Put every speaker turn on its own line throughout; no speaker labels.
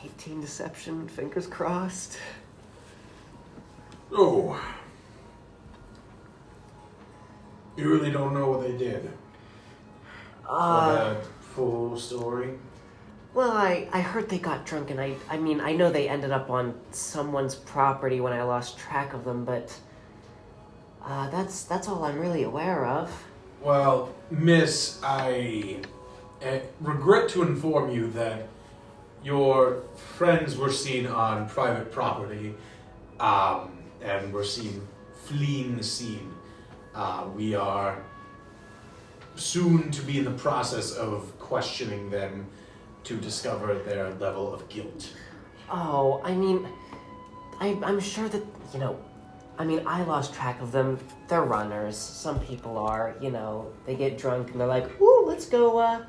18 deception, fingers crossed.
Oh. You really don't know what they did? The full story?
Well, I heard they got drunk, and I mean, I know they ended up on someone's property when I lost track of them, but that's all I'm really aware of.
Well, miss, I regret to inform you that your friends were seen on private property, and were seen fleeing the scene. We are soon to be in the process of questioning them to discover their level of guilt.
Oh, I mean, I'm sure that, I mean, I lost track of them. They're runners. Some people are, they get drunk and they're like, "Ooh, let's go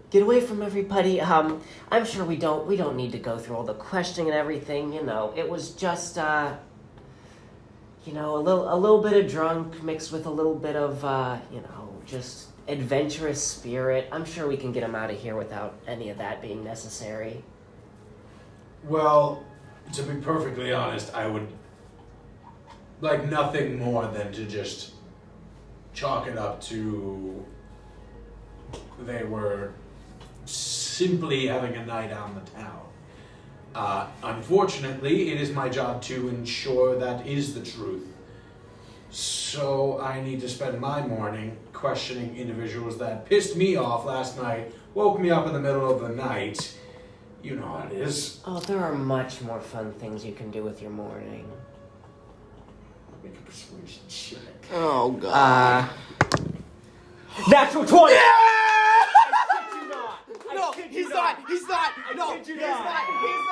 get away from everybody." I'm sure we don't need to go through all the questioning and everything. It was just a little bit of drunk mixed with a little bit of just adventurous spirit. I'm sure we can get them out of here without any of that being necessary.
Well, to be perfectly honest, I would like nothing more than to just chalk it up to they were simply having a night out in the town. Unfortunately, it is my job to ensure that is the truth. So I need to spend my morning questioning individuals that pissed me off last night, woke me up in the middle of the night. You know how it is.
Oh, there are much more fun things you can do with your morning.
Make a persuasion check.
Oh, God.
Natural 20!
Yeah!
No,
he's not. No, he's not.
The cheese dice!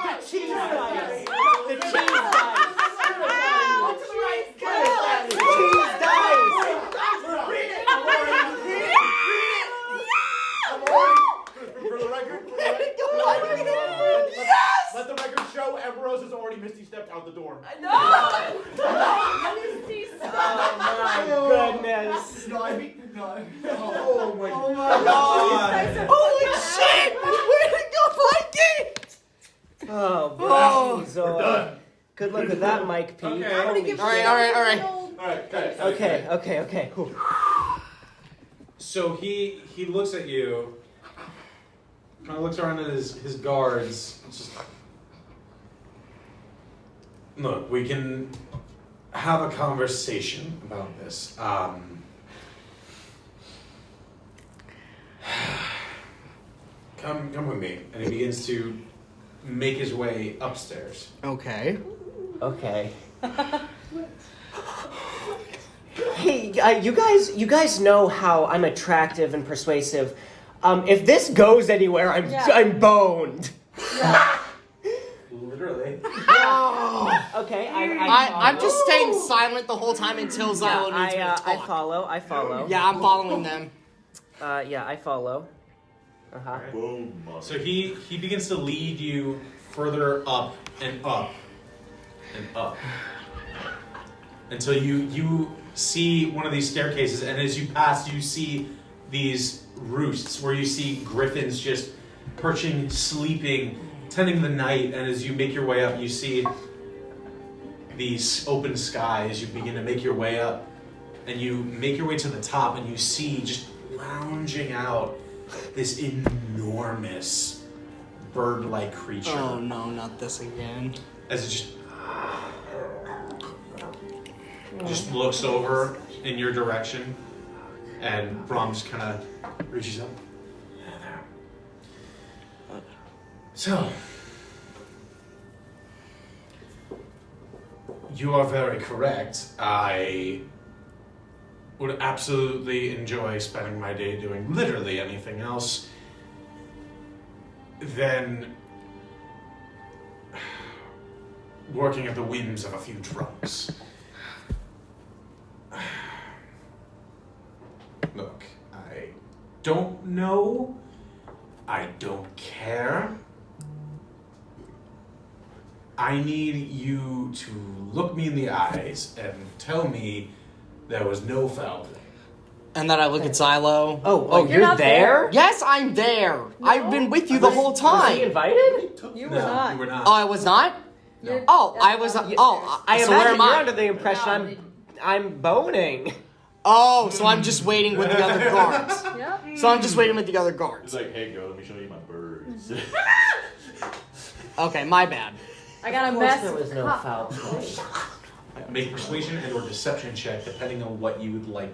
The cheese dice! The cheese dice!
Read it!
For the record,
Yes!
let the record show Ambrose has already Misty stepped out the door.
No!
Oh my goodness!
No, I mean, no.
Oh my God! Holy shit! Way to go, Mikey!
Oh, jeez.
We're done.
Good luck with that, Mike P.
Okay.
I'm gonna give
All right.
Okay. Whew.
So he looks at you, kind of looks around at his guards. It's just, look, we can have a conversation about this. Come with me. And he begins to make his way upstairs.
Okay.
Hey, you guys know how I'm attractive and persuasive. If this goes anywhere, I'm boned.
Yeah.
Literally.
Okay,
I'm just staying silent the whole time until Xylo needs me to talk.
I follow.
Yeah, I'm following them.
I follow. Uh-huh.
Boom.
So he begins to lead you further up and up and up until you see one of these staircases, and as you pass, you see these roosts where you see griffins just perching, sleeping, tending the night. And as you make your way up, you see these open skies. You begin to make your way up, and you make your way to the top, and you see just lounging out this enormous bird-like creature.
Oh no, not this again.
As it just looks over in your direction, and Brahm just kind of reaches up. So, you are very correct. I would absolutely enjoy spending my day doing literally anything else than working at the whims of a few drunks. Look, I don't know. I don't care. I need you to look me in the eyes and tell me there was no foul play.
And then I look at Xylo.
Oh,
You're not there?
Yes, I'm there. I've been with you the whole
Was he
time.
invited?
You
No,
were not.
you were not.
Oh, I was not?
You're-
Oh, I
that's
was.
not
I
So where
imagine
am
you're
I?
under the impression I'm boning.
Oh, so I'm just waiting with the other guards.
Yep.
So I'm just waiting with the other
It's
guards.
like, hey, go, let me show you my birds.
Okay, my bad.
I got a
Of course
mess.
there was no foul play.
Make a persuasion and or deception check, depending on what you would like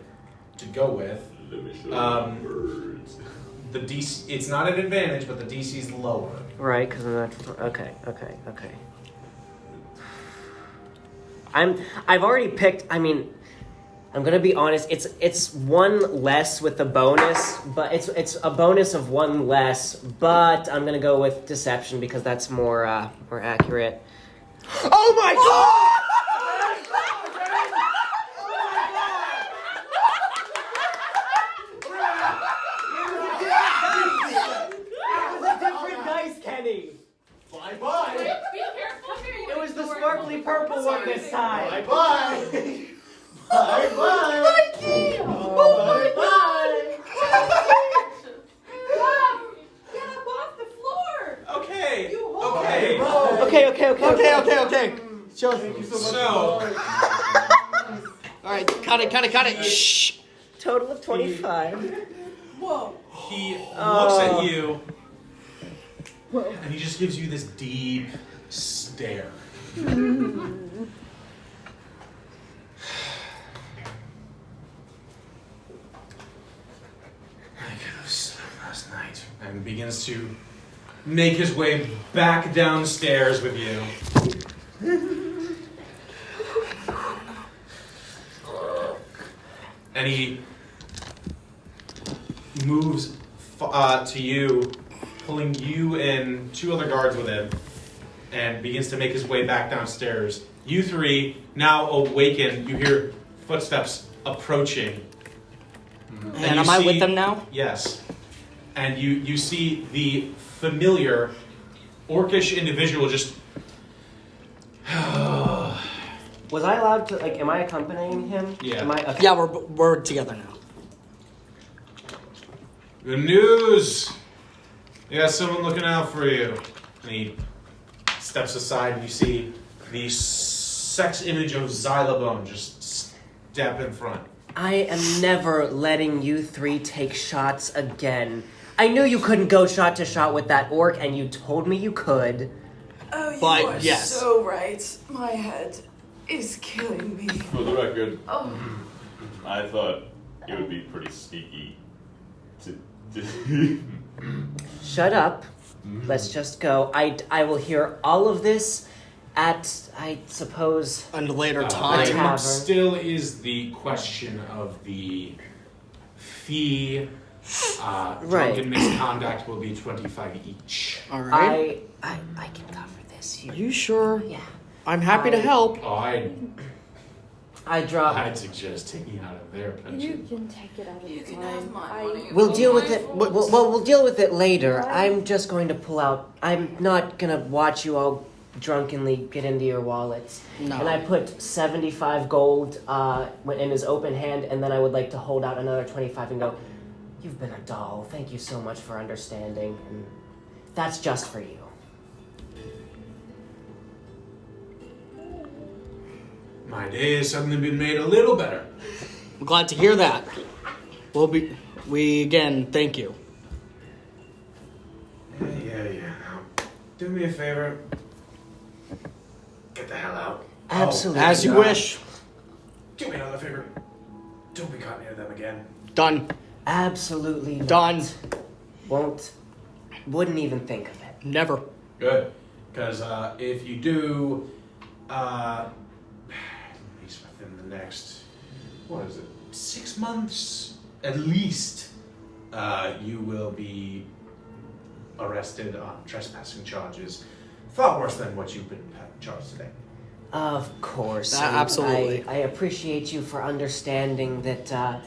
to go with.
Let me show you my birds.
The DC, it's not an advantage, but the DC is lower.
Right, because I'm not. Okay. I've already picked. I mean, I'm gonna be honest. It's one less with the bonus, but it's a bonus of one less. But I'm gonna go with deception because that's more accurate.
Oh my god!
Different dice, Kenny.
Bye-bye.
Be careful here.
It was the sparkly purple one this time.
Bye-bye. Bye-bye. Bye-bye.
Get up off the floor.
Okay.
You hold
Okay.
Okay. Chill.
Thank you so much.
So,
Alright, cut it. Shh.
Total of 25.
Whoa.
he looks at you, and he just gives you this deep stare. I could have slept last night, and begins to make his way back downstairs with you. And he moves to you, pulling you and two other guards with him, and begins to make his way back downstairs. You three, now awakened, you hear footsteps approaching.
And
you
am I
see-
with them now?
Yes. And you see the familiar orcish individual just...
Was I allowed to, am I accompanying him?
Yeah.
Am I? Okay.
Yeah, we're together now.
Good news! You got someone looking out for you. And he steps aside and you see the sex image of Xylabone just step in front.
I am never letting you three take shots again. I knew you couldn't go shot to shot with that orc, and you told me you could.
Oh, you
But,
are
yes.
so right. My head is killing me.
For the record,
Oh,
I thought it would be pretty sneaky to
Shut up. Let's just go. I will hear all of this at, I suppose...
And later
A
time.
tavern.
Still is the question of the fee.
Right.
Drunken misconduct will be 25 each.
Alright.
I can cover this.
Are you sure?
Yeah.
I'm happy to help.
Oh,
I drop...
I'd suggest taking it out of their pension.
You can take it out of
you can
mine.
have my money.
We'll deal with it.
Mine.
We'll deal with it later. I'm just going to pull out. I'm not gonna watch you all drunkenly get into your wallets.
No.
And I put 75 gold in his open hand, and then I would like to hold out another 25 and go, "You've been a doll. Thank you so much for understanding." And that's just for you.
My day has suddenly been made a little better.
I'm glad to hear that. We again, thank you.
Yeah. Now, do me a favor. Get the hell out.
Absolutely.
As you wish.
Do me another favor. Don't be caught near them again.
Done.
Absolutely not.
Done.
Wouldn't even think of it.
Never.
Good. Because if you do, at least within the next, 6 months at least, you will be arrested on trespassing charges. Far worse than what you've been charged today.
Of course. and
Absolutely.
I appreciate you for understanding that,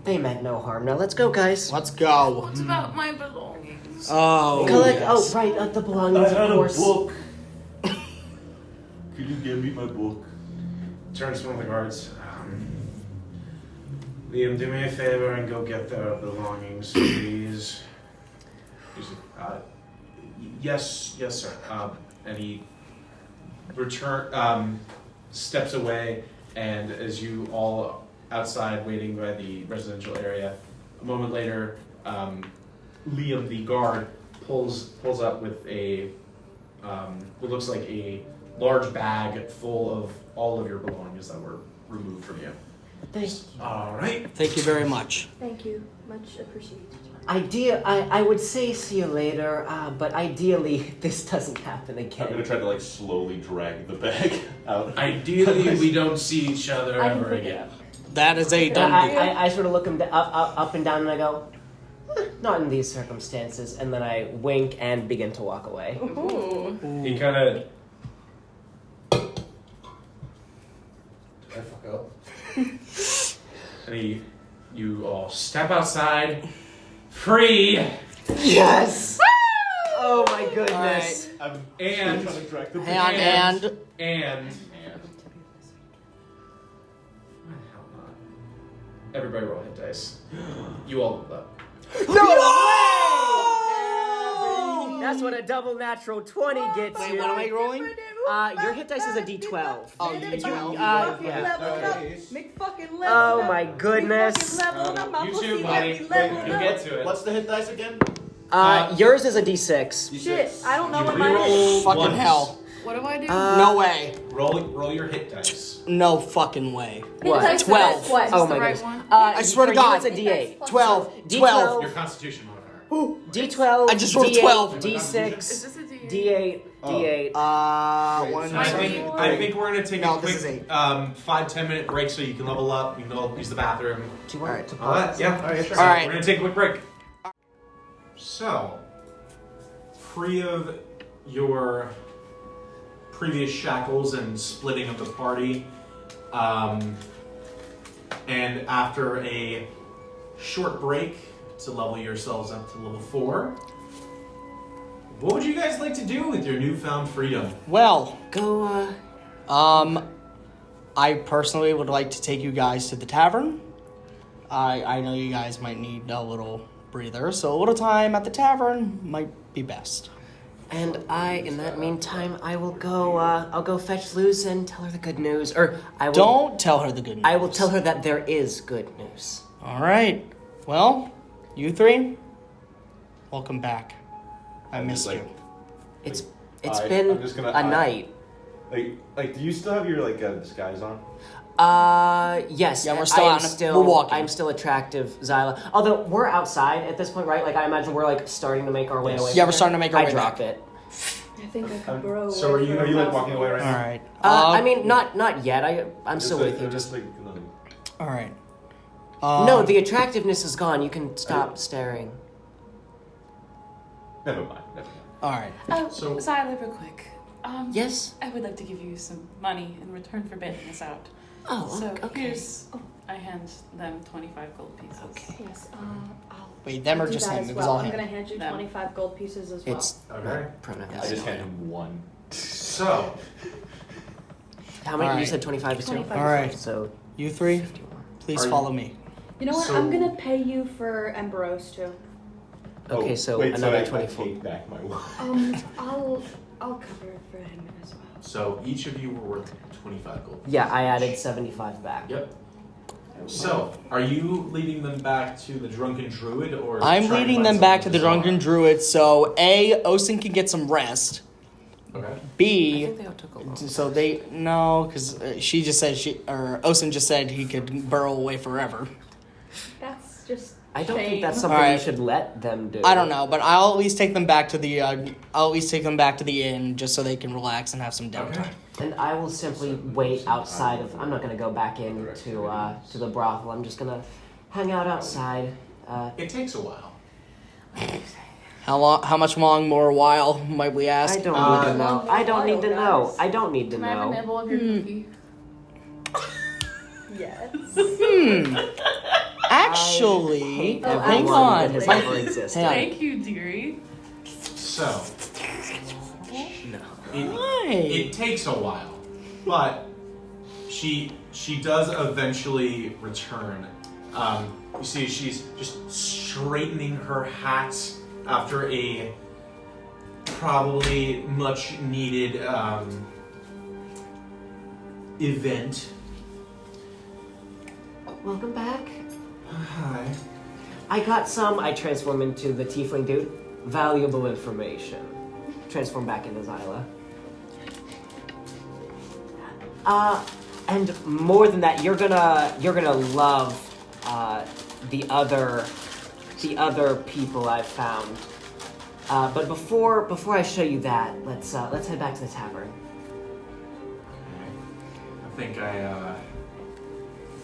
they meant no harm. Now let's go, guys.
Let's go.
What about my belongings?
Oh.
Collect.
yes.
Oh, right, the belongings, of course.
book. Could you give me my book?
Turns to one of the guards. Liam, do me a favor and go get their belongings, please. He's like, yes, sir. And he steps away, and as you all outside waiting by the residential area, a moment later, Liam, the guard, pulls up with what looks like a large bag full of all of your belongings that were removed from you.
Thank you.
All right.
Thank you very much.
Thank you. Much appreciated.
I would say see you later, but ideally this doesn't happen again.
I'm gonna try to like slowly drag the bag out.
Ideally, we don't see each other
I can
ever
pick it
again.
up.
That is a done deal.
I sort of look him up and down, and I go, not in these circumstances, and then I wink and begin to walk away.
Ooh.
He kind of. Did I fuck up? And you all step outside, free,
Yes! Oh my goodness.
I'm
and
trying to drag the bag.
And
why the hell not? Everybody roll hit dice. You all level up.
That's what a double natural 20 gets
wait,
you.
what am I rolling?
Your hit dice is a D12.
Oh, you
Yeah.
Oh
Oh my goodness.
You too, buddy. You get to it.
What's the hit dice again?
Yours is a D6.
Shit, I don't know
You
what mine is.
reroll
Fucking
once.
hell.
What do I do?
No way.
Roll your hit dice.
No fucking way.
What?
Hit dice
12.
is what?
Oh
the
my
right
goodness.
one?
I swear to
for you
God.
it's a D8.
12.
D12.
12.
Your Constitution modifier.
D12.
I just rolled a
D8,
12.
Is
D6.
this a D8?
D8. D8.
One.
I think we're gonna take
No,
a
this
quick
is 8.
5-10 minute break so you can level up. You can go use the bathroom.
Do you want
Alright.
to
All that,
pause?
yeah. All right, sure.
All right.
We're gonna take a quick break. So, free of your previous shackles and splitting of the party, and after a short break to level yourselves up to level 4, what would you guys like to do with your newfound freedom?
Well,
Go,
I personally would like to take you guys to the tavern. I know you guys might need a little breather, so a little time at the tavern might be best.
and in that meantime, I will go, I'll go fetch Luz and tell her the good news. Or, I will...
Don't tell her the good news.
I will tell her that there is good news.
All right. Well, you three, welcome back. I
I'm
missed
just
you.
It's
I'm
been
just gonna-
a night.
Like, do you still have your disguise on?
Yes.
Yeah, we're still
I'm
out. We're walking.
I'm still attractive, Zyla. Although we're outside at this point, right? Like I imagine we're like starting to make our way
Yes.
away.
Yeah,
from
we're
her.
starting to make our
I
way
drop
back.
it.
I think I could grow.
So are you
walking away right
All
now?
right.
I mean, not yet. I'm still with you.
Just like.
All right.
No, the attractiveness is gone. You can stop staring.
Never mind.
All right.
Oh,
So-
Zyla, real quick.
Yes.
I would like to give you some money in return for bailing us out.
Oh,
So
okay.
here's, I hand them 25 gold pieces.
Okay.
Yes, I'll
Wait, them or
do
just
that
him?
as
It was
well.
all
I'm
him.
gonna hand you
Them.
25 gold pieces as well.
It's
Okay.
pronoun.
I just hand him one.
So,
How many?
All
You
right.
said 25 is
25.
All right.
So
You three,
51.
please
Are you-
follow me.
You know what?
So-
I'm gonna pay you for Emberose too.
Okay, so
wait,
another
I
24.
take back my one.
I'll cover it for him as well.
so each of you were worth 25 gold.
Yeah, I added 75 back.
Yep. So, are you leading them back to the drunken druid, or
I'm
trying to
leading
find
them back to
someone
the drunken
sell?
druid, so A, Osin can get some rest.
Okay.
I
B,
think they all took a long.
so they no, because she just said Osin just said he could burrow away forever.
That's just.
I don't think
shame.
that's something
Alright.
you should let them do.
I don't know, but I'll at least take them back to the inn just so they can relax and have some downtime.
Okay.
And I will simply wait outside of. I'm not going to go back in to the brothel. I'm just going to hang out outside.
It takes a while.
How much more while might we ask?
I don't need to know. I don't need to know. I don't need to
Can I have a
know.
nibble of your cookie?
Yes.
Actually,
Hate
Oh,
hang
everyone
on.
that has
My-
ever existed.
hang on.
Thank you, dearie.
So,
Hi.
it takes a while, but she does eventually return. You see she's just straightening her hat after a probably much needed event.
Welcome back.
Hi.
I got some. I transform into the tiefling dude. Valuable information. Transform back into Zyla. And more than that, you're gonna love the other people I've found. But before I show you that, let's head back to the tavern.
I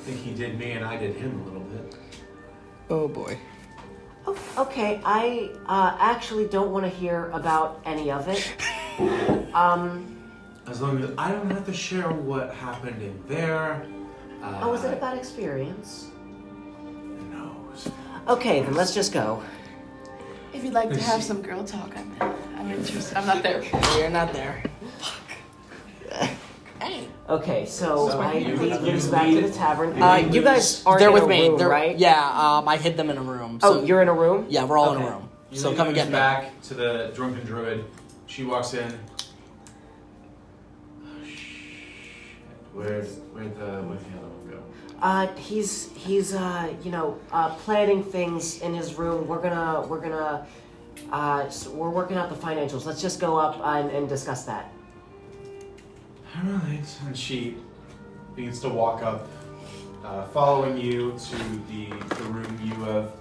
think he did me and I did him a little bit.
Oh boy.
Oh, okay, I actually don't want to hear about any of it.
As long as I don't have to share what happened in there.
Was it a bad experience?
Who knows?
Okay, then let's just go.
If you'd like to have some girl talk, I'm interested. I'm not there.
You're not there.
Hey.
Okay, so I
you-
lead
you
Luce back to the
lead-
tavern.
you
You guys aren't
They're
in
with
a
me.
room, right?
Yeah, I hid them in a room.
Oh,
So,
you're in a room?
yeah, we're all in
Okay.
a room.
You
So
lead
come and
Luce
get me.
back to the drunken druid. She walks in. Oh, shit. Where'd the other one go?
He's planning things in his room. We're working out the financials. Let's just go up and discuss that.
Alright. And she begins to walk up, following you to the room you have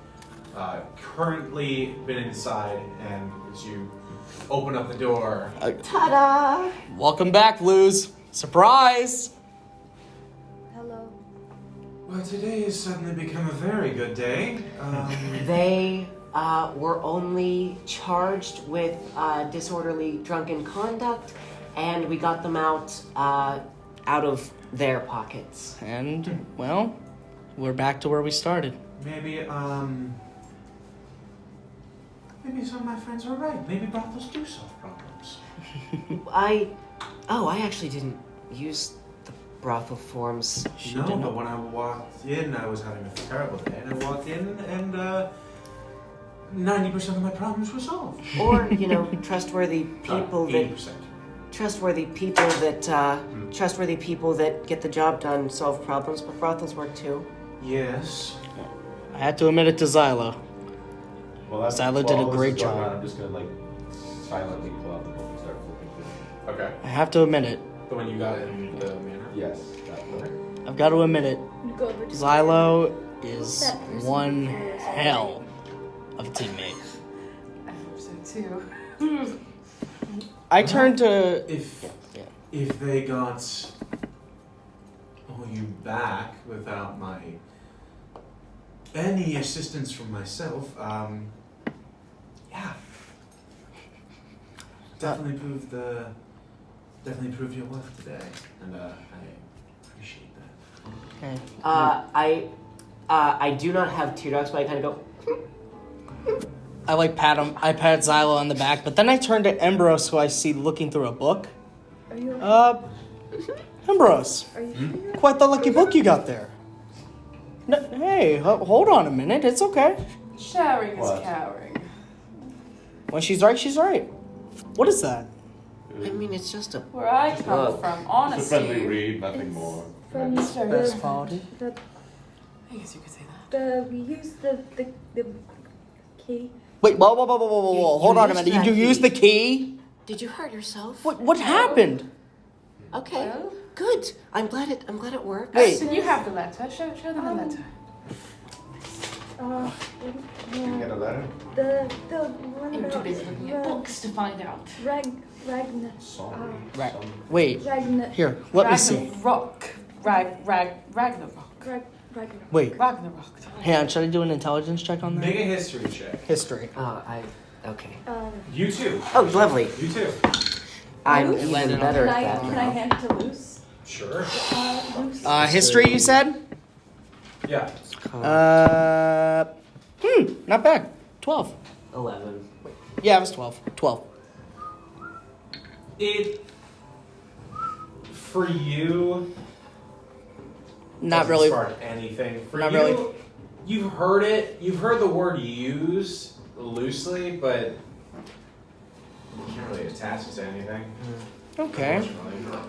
currently been inside. And as you open up the door,
Ta-da!
Welcome back, Luz. Surprise!
Hello.
well, today has suddenly become a very good day.
They were only charged with disorderly drunken conduct, and we got them out of their pockets.
And, well, we're back to where we started.
Maybe some of my friends are right. Maybe brothels do solve problems.
I actually didn't use the brothel forms.
No, but when I walked in, I was having a terrible day, and I walked in, and 90% of my problems were solved.
Or, trustworthy people that
80%.
trustworthy people that get the job done solve problems, but brothels work too.
Yes.
I had to admit it to Zyla.
Well, that's,
Zyla did
while
a
this
great
is going
job.
on, I'm just gonna silently pull out the book and start flipping through.
Okay.
I have to admit it.
The one you got in the manor?
Yes, that one.
I've got to admit it.
Go over to
Zylo is
That person
one
before us.
hell of a teammate.
I hope so too.
I turned to...
If they got you back without any assistance from myself, yeah, definitely proved your worth today, and I appreciate that.
Okay.
I do not have teardrops, but I kind of go.
I pat him. I pat Zylo on the back, but then I turn to Ambrose, who I see looking through a book.
Are you okay?
Ambrose,
Are you sure?
quite the lucky book you got there. No, hey, hold on a minute. It's okay.
Sharing is
What?
cowering.
When she's right, she's right. What is that?
I mean, it's just a.
Where I come
Look.
from,
It's a
honesty.
friendly read, nothing
It's
more.
From
Best quality.
the
I guess you could say that.
we use the key.
Wait, whoa. Hold on a
used
minute.
that
You use
key.
the key?
Did you hurt yourself?
What happened?
Okay,
Well?
good. I'm glad it worked.
Wait.
So you have the letter. Show them the letter.
Did you get a letter?
The one
I'm too
about
busy looking at books to find out.
Ragnar.
Sorry.
Right. Wait.
Ragnar.
Here, let me see.
Ragnarok. Ragnarok.
Ragnar.
Wait.
Ragnarok.
Hang on, should I do an intelligence check on that?
Make a history check.
History.
Okay.
You too.
Oh, lovely.
You too.
I'm
It landed
even
on
better
Can
at
I
that.
hand it to Luce?
Sure.
Lucy.
History, you said?
Yeah.
Not bad. 12.
11.
Yeah, it was 12. 12.
For you.
Not
doesn't
really.
Spark anything. For
Not
you,
really.
You've heard it. You've heard the word used loosely, but you can't really attach it to anything.
Okay.
Unfortunately.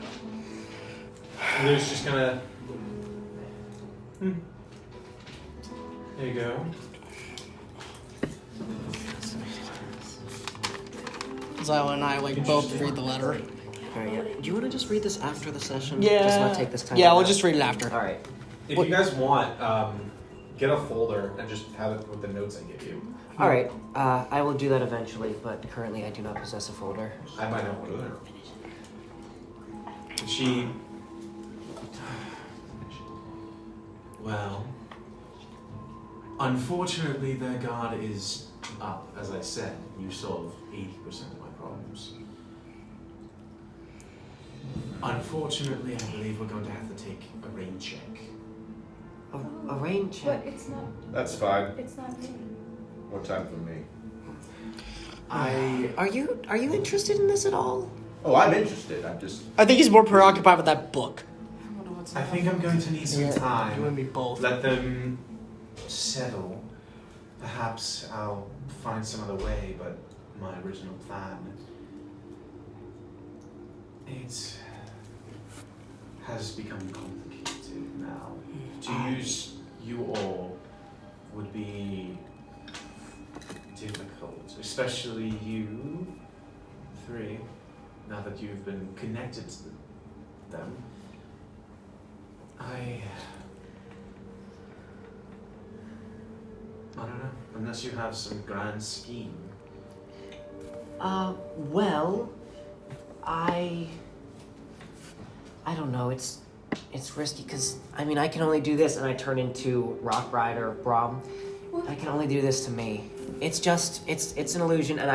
There's just kind of. There you go.
Zyla and I both read the letter.
Alright, yeah. Do you want to just read this after the session?
Yeah.
Just not take this time.
Yeah, we'll just read it after.
Alright.
If you guys want, get a folder and just have it with the notes I give you.
Alright, I will do that eventually, but currently I do not possess a folder.
I might not want to. She. Well, unfortunately, their guard is up. As I said, you solved 80% of my problems. Unfortunately, I believe we're going to have to take a rain check.
A rain check?
But it's not.
That's fine.
It's not me.
What time for me?
Are you interested in this at all?
Oh, I'm interested. I'm just.
I think he's more preoccupied with that book.
I think I'm going to need some
You and
time.
me both.
Let them settle. Perhaps I'll find some other way, but my original plan. It has become complicated now. To use you all would be difficult, especially you three, now that you've been connected to them. I don't know, unless you have some grand scheme.
Well, I don't know, it's risky because, I mean, I can only do this and I turn into Rock Rider Brom. I can only do this to me. It's just, it's an illusion and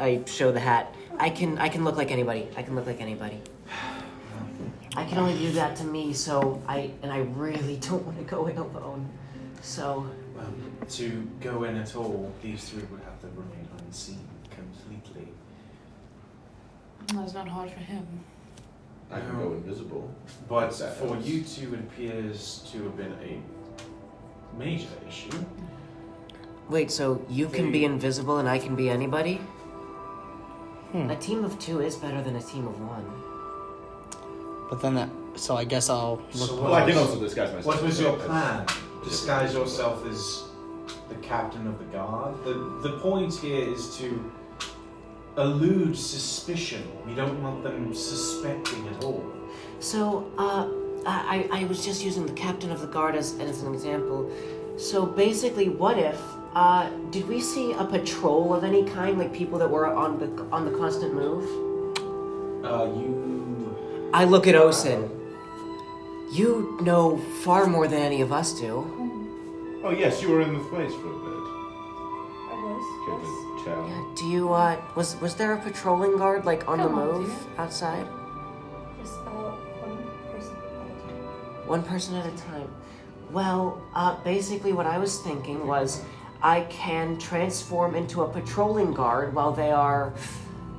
I show the hat. I can look like anybody. I can look like anybody. I can only do that to me, so I really don't want to go in alone. So.
Well, to go in at all, these three would have to remain unseen completely.
That's not hard for him.
I can go invisible.
But
That
for
helps.
you two, it appears to have been a major issue.
Wait, so you can be invisible and I can be anybody? A team of two is better than a team of one.
But then so I guess I'll look.
So
Well, I can also disguise myself.
What was your
That's-
plan? Disguise yourself as the captain of the guard? The point here is to elude suspicion. We don't want them suspecting at all.
So, I was just using the captain of the guard as an example. So basically, what if, did we see a patrol of any kind, like people that were on the constant move? I look at Osen. You know far more than any of us do.
Oh yes, you were in the place for a bit.
I was.
Care to tell?
Yeah, do you, was there a patrolling guard, like, on the
Come on,
move
dear.
outside?
Just
One
one person at a time.
person at a time. Well, basically what I was thinking was I can transform into a patrolling guard while they are,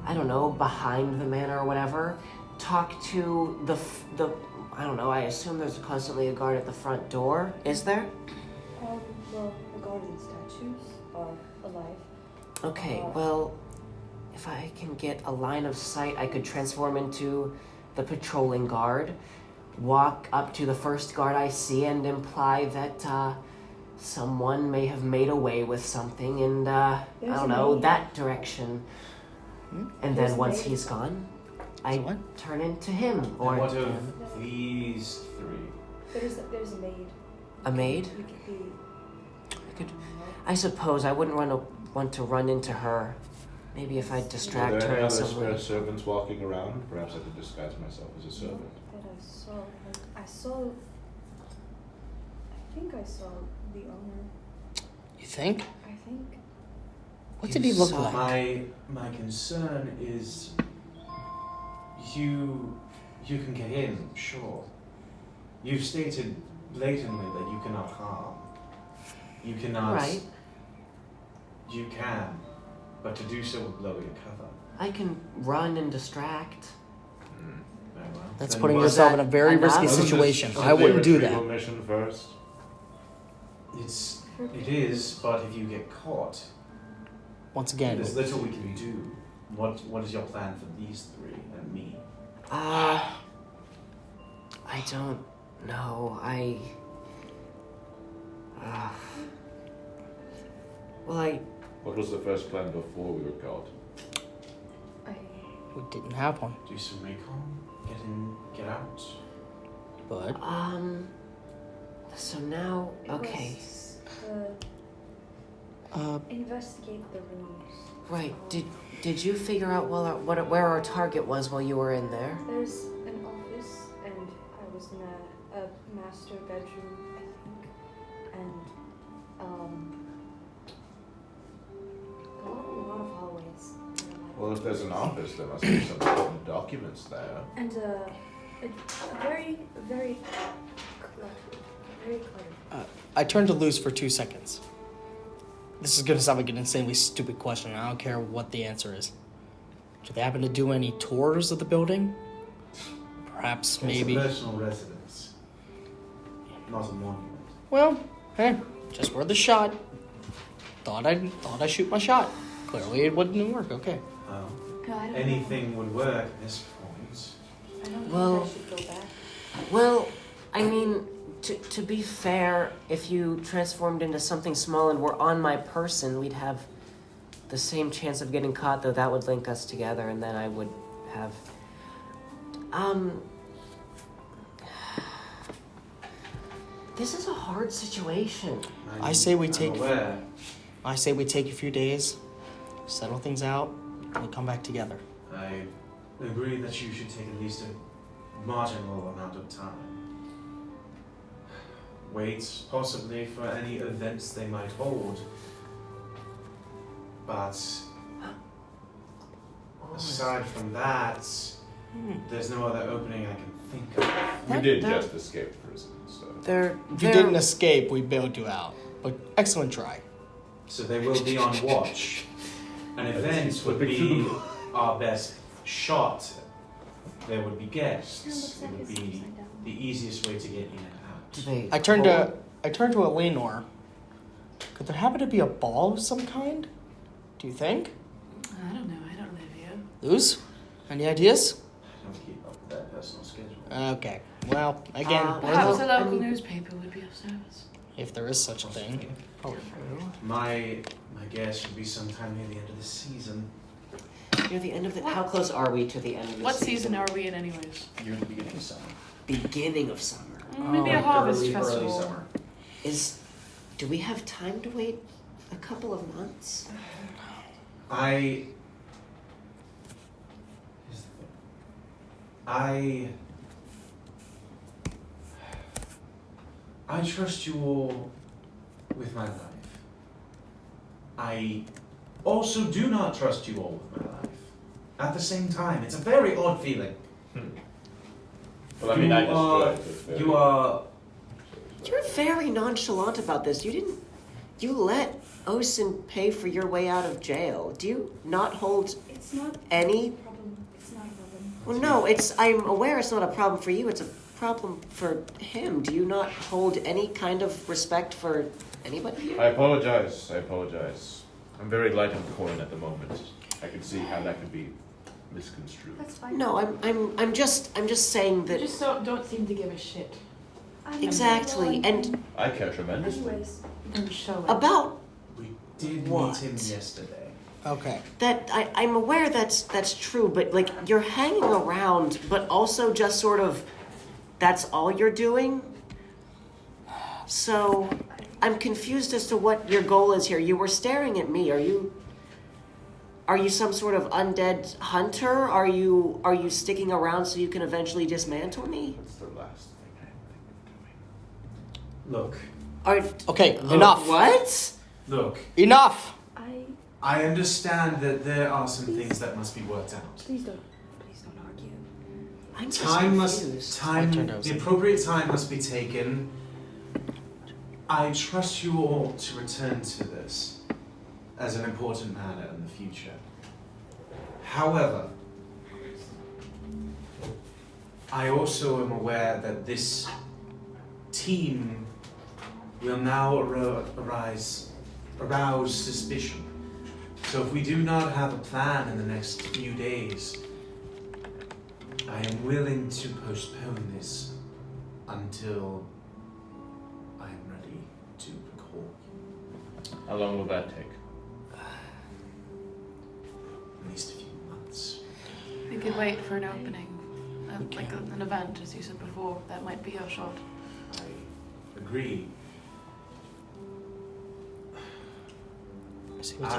I don't know, behind the manor or whatever. Talk to the I don't know, I assume there's constantly a guard at the front door. Is there?
Well, the guardian statues are alive.
Okay, well, if I can get a line of sight, I could transform into the patrolling guard, walk up to the first guard I see and imply that someone may have made away with something and, I
There's
don't
a
know,
maid.
that direction. And
There's
then
a
once
maid.
he's gone, I
what?
turn into him. Or
And what
him.
of these three?
There's a maid.
A maid?
You could be.
I suppose I wouldn't want to run into her. Maybe if I distract
Are there
her
any
in
other
some way.
servants walking around? Perhaps I could disguise myself as a servant.
That I saw. I think I saw the owner.
You think?
I think.
What did he look
saw
like?
My concern is you can get in, sure. You've stated blatantly that you cannot harm. You cannot.
Right.
You can, but to do so would blow your cover.
I can run and distract.
Very well.
That's
Then
putting
was
yourself in
that
a very
enough?
risky
Wasn't
situation.
Isn't
I
the
wouldn't do
retrieval
that.
mission first.
It's It is, but if you get caught,
Once again,
there's little we can do. What is your plan for these three and me?
I don't know.
What was the first plan before we were caught?
we didn't have one.
Do some recon, get in, get out.
But
so now, okay.
Investigate the rooms.
Right, did you figure out where our target was while you were in there?
There's an office, and I was in a master bedroom, I think, and a lot of hallways.
Well, if there's an office, there must be some important documents there.
And a very, very cluttered.
I turned to Luz for 2 seconds. This is gonna sound like an insanely stupid question. I don't care what the answer is. Do they happen to do any tours of the building? Perhaps, maybe.
It's a personal residence, not a monument.
Well, hey, just worth a shot. Thought I'd shoot my shot. Clearly, it wouldn't work. Okay.
No, I don't
Anything would work at this point.
I don't
Well-
think I should go back.
Well, I mean, to be fair, if you transformed into something small and were on my person, we'd have the same chance of getting caught, though that would link us together, and then I would have... This is a hard situation.
I say we
I'm
take-
aware.
I say we take a few days, settle things out, and we come back together.
I agree that you should take at least a marginal amount of time. Wait, possibly, for any events they might hold. But aside from that, there's no other opening I can think of.
We did just escape prison, so.
If you didn't escape, we bailed you out. But excellent try.
So they will be on watch. An event would be our best shot. There would be guests. It would be the easiest way to get in and out.
I turned to Eleanor. Could there happen to be a ball of some kind? Do you think?
I don't know. I don't live here.
Luz? Any ideas?
I don't keep up with that personal schedule.
Okay. Well, again,
Perhaps a
I
local
mean-
newspaper would be of service.
if there is such a thing.
My guess would be sometime near the end of the season.
Near the end of the... How close are we to the end of the
What season are we in, anyways?
Near the beginning of summer.
Beginning of summer.
Maybe a harvest
early
festival.
summer.
Do we have time to wait a couple of months?
Here's the thing. I trust you all with my life. I also do not trust you all with my life. At the same time, it's a very odd feeling.
Well, I mean, I just feel
You are.
You're very nonchalant about this. You let Osin pay for your way out of jail. Do you not hold
It's not
any...
a problem. It's not a problem.
Well, no, I'm aware it's not a problem for you. It's a problem for him. Do you not hold any kind of respect for anybody here?
I apologize. I'm very light on coin at the moment. I can see how that could be misconstrued.
That's fine.
No, I'm just saying
You
that...
just don't seem to give a shit.
Exactly, and
I care tremendously.
Anyways,
Don't show it.
about
We did
What?
meet him yesterday.
Okay.
that, I'm aware that's true, but like you're hanging around, but also just sort of that's all you're doing. So I'm confused as to what your goal is here. You were staring at me. Are you some sort of undead hunter? Are you sticking around so you can eventually dismantle me?
That's the last thing I'm thinking of doing.
Look,
Okay, enough.
What?
look.
Enough!
I understand that there are some things that must be worked out.
please don't argue.
I'm just confused.
I turned to
The
Osin.
appropriate time must be taken. I trust you all to return to this as an important matter in the future. However, I also am aware that this team will now arouse suspicion. So if we do not have a plan in the next few days, I am willing to postpone this until I am ready to recall you.
How long will that take?
At least a few months.
We could wait for an opening, like an event, as you said before. That might be our shot.
I agree.
See what's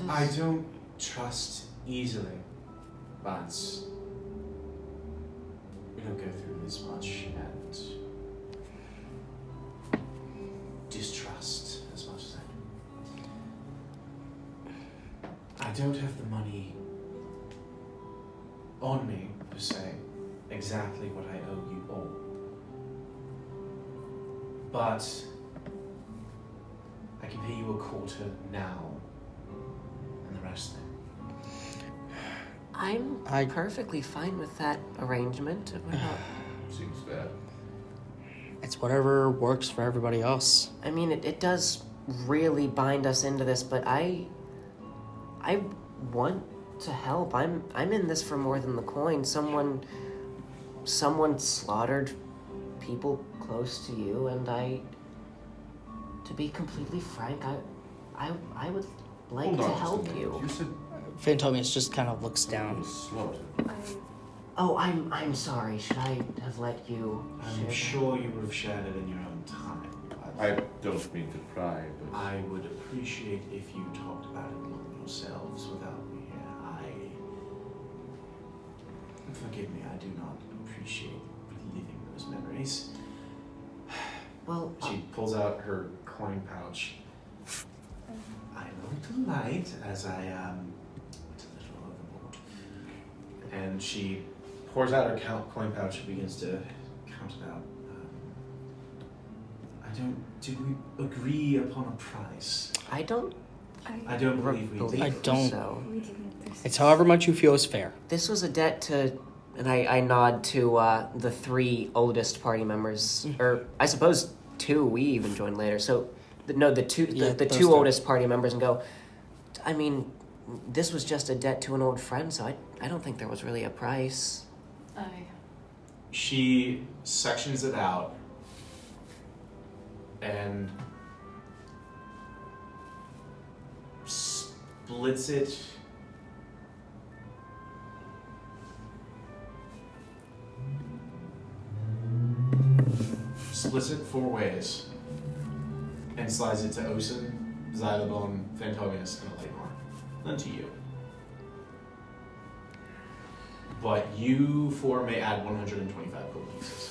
I don't trust easily, but we don't go through this much and distrust as much as I don't have the money on me to say exactly what I owe you all. But I can pay you a quarter now and the rest then.
I'm perfectly fine with that arrangement. We're not-
Seems fair.
It's whatever works for everybody else.
I mean, it does really bind us into this, but I want to help. I'm in this for more than the coin. Someone slaughtered people close to you, and to be completely frank, I would like
Hold
to
on just a
help
minute.
you.
You said
Phantomius just kind of looks
you
down.
were slaughtered.
Oh, I'm sorry. Should I have let you
I'm
share that?
sure you would have shared it in your own time. But
I don't mean to pry, but
I would appreciate if you talked about it among yourselves without me here. Forgive me, I do not appreciate reliving those memories.
Well,
She pulls out her coin pouch. I'm a little light as I went a little overboard. And she pours out her coin pouch and begins to count it out. Did we agree upon a price?
I don't
I don't believe we did.
I don't.
so.
We didn't.
It's however much you feel is fair.
This was a debt to, and I nod to the 3 oldest party members, or I suppose 2 we even joined later. So, the two
Yeah,
the
those
2
two.
oldest party members, and go. I mean, this was just a debt to an old friend, so I don't think there was really a price.
She sections it out and splits it splits it 4 ways and slides it to Osen, Xylobone, Phantomius, and Lightmark. Then to you. But you 4 may add 125 gold pieces.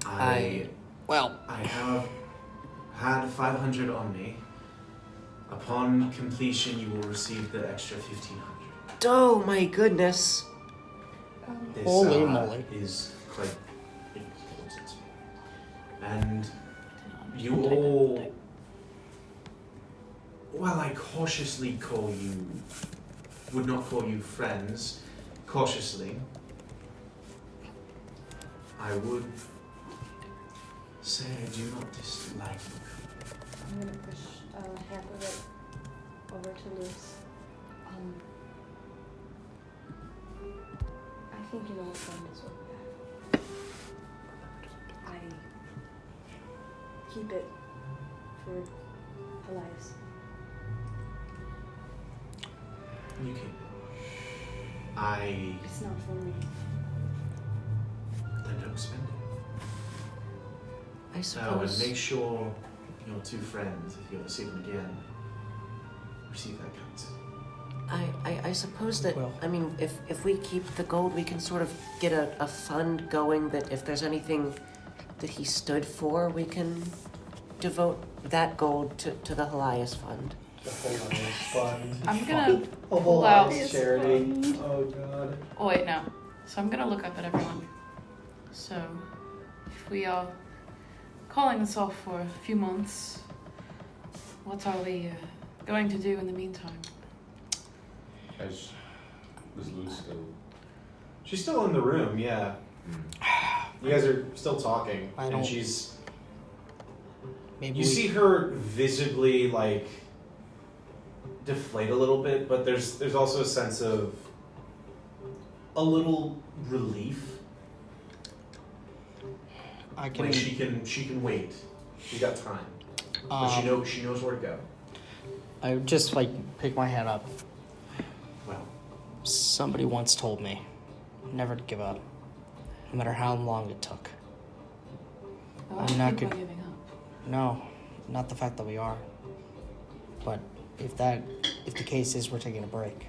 I have had 500 on me. Upon completion, you will receive the extra 1,500.
Oh my goodness!
This
Holy moly.
is quite important. And you all, while I cautiously would not call you friends, cautiously, I would say I do not dislike you.
I'm gonna push half of it over to Luce. I think an old friend is what we have. I keep it for Elias.
You keep it.
It's not for me.
Then don't spend it.
I
Oh, and
suppose.
make sure your 2 friends, if you ever see them again, receive that cut.
I suppose that,
Well.
I mean, if we keep the gold, we can sort of get a fund going that if there's anything that he stood for, we can devote that gold to the Helias Fund.
The whole fun.
I'm gonna
A
pull
whole
out.
house charity. Oh god.
Oh wait, no. So I'm gonna look up at everyone. So, if we are calling this off for a few months, what are we going to do in the meantime?
As Was Luz still?
She's still in the room, yeah. You guys are still talking,
I
and
don't-
she's.
Maybe
You see her visibly like deflate a little bit, but there's also a sense of a little relief.
I can.
Like she can wait. She's got time, but she knows where to go.
I would just like pick my head up.
Well,
Somebody once told me never to give up, no matter how long it took.
Oh,
I'm
I
not
think
good-
we're giving up.
No, not the fact that we are. But if the case is we're taking a break,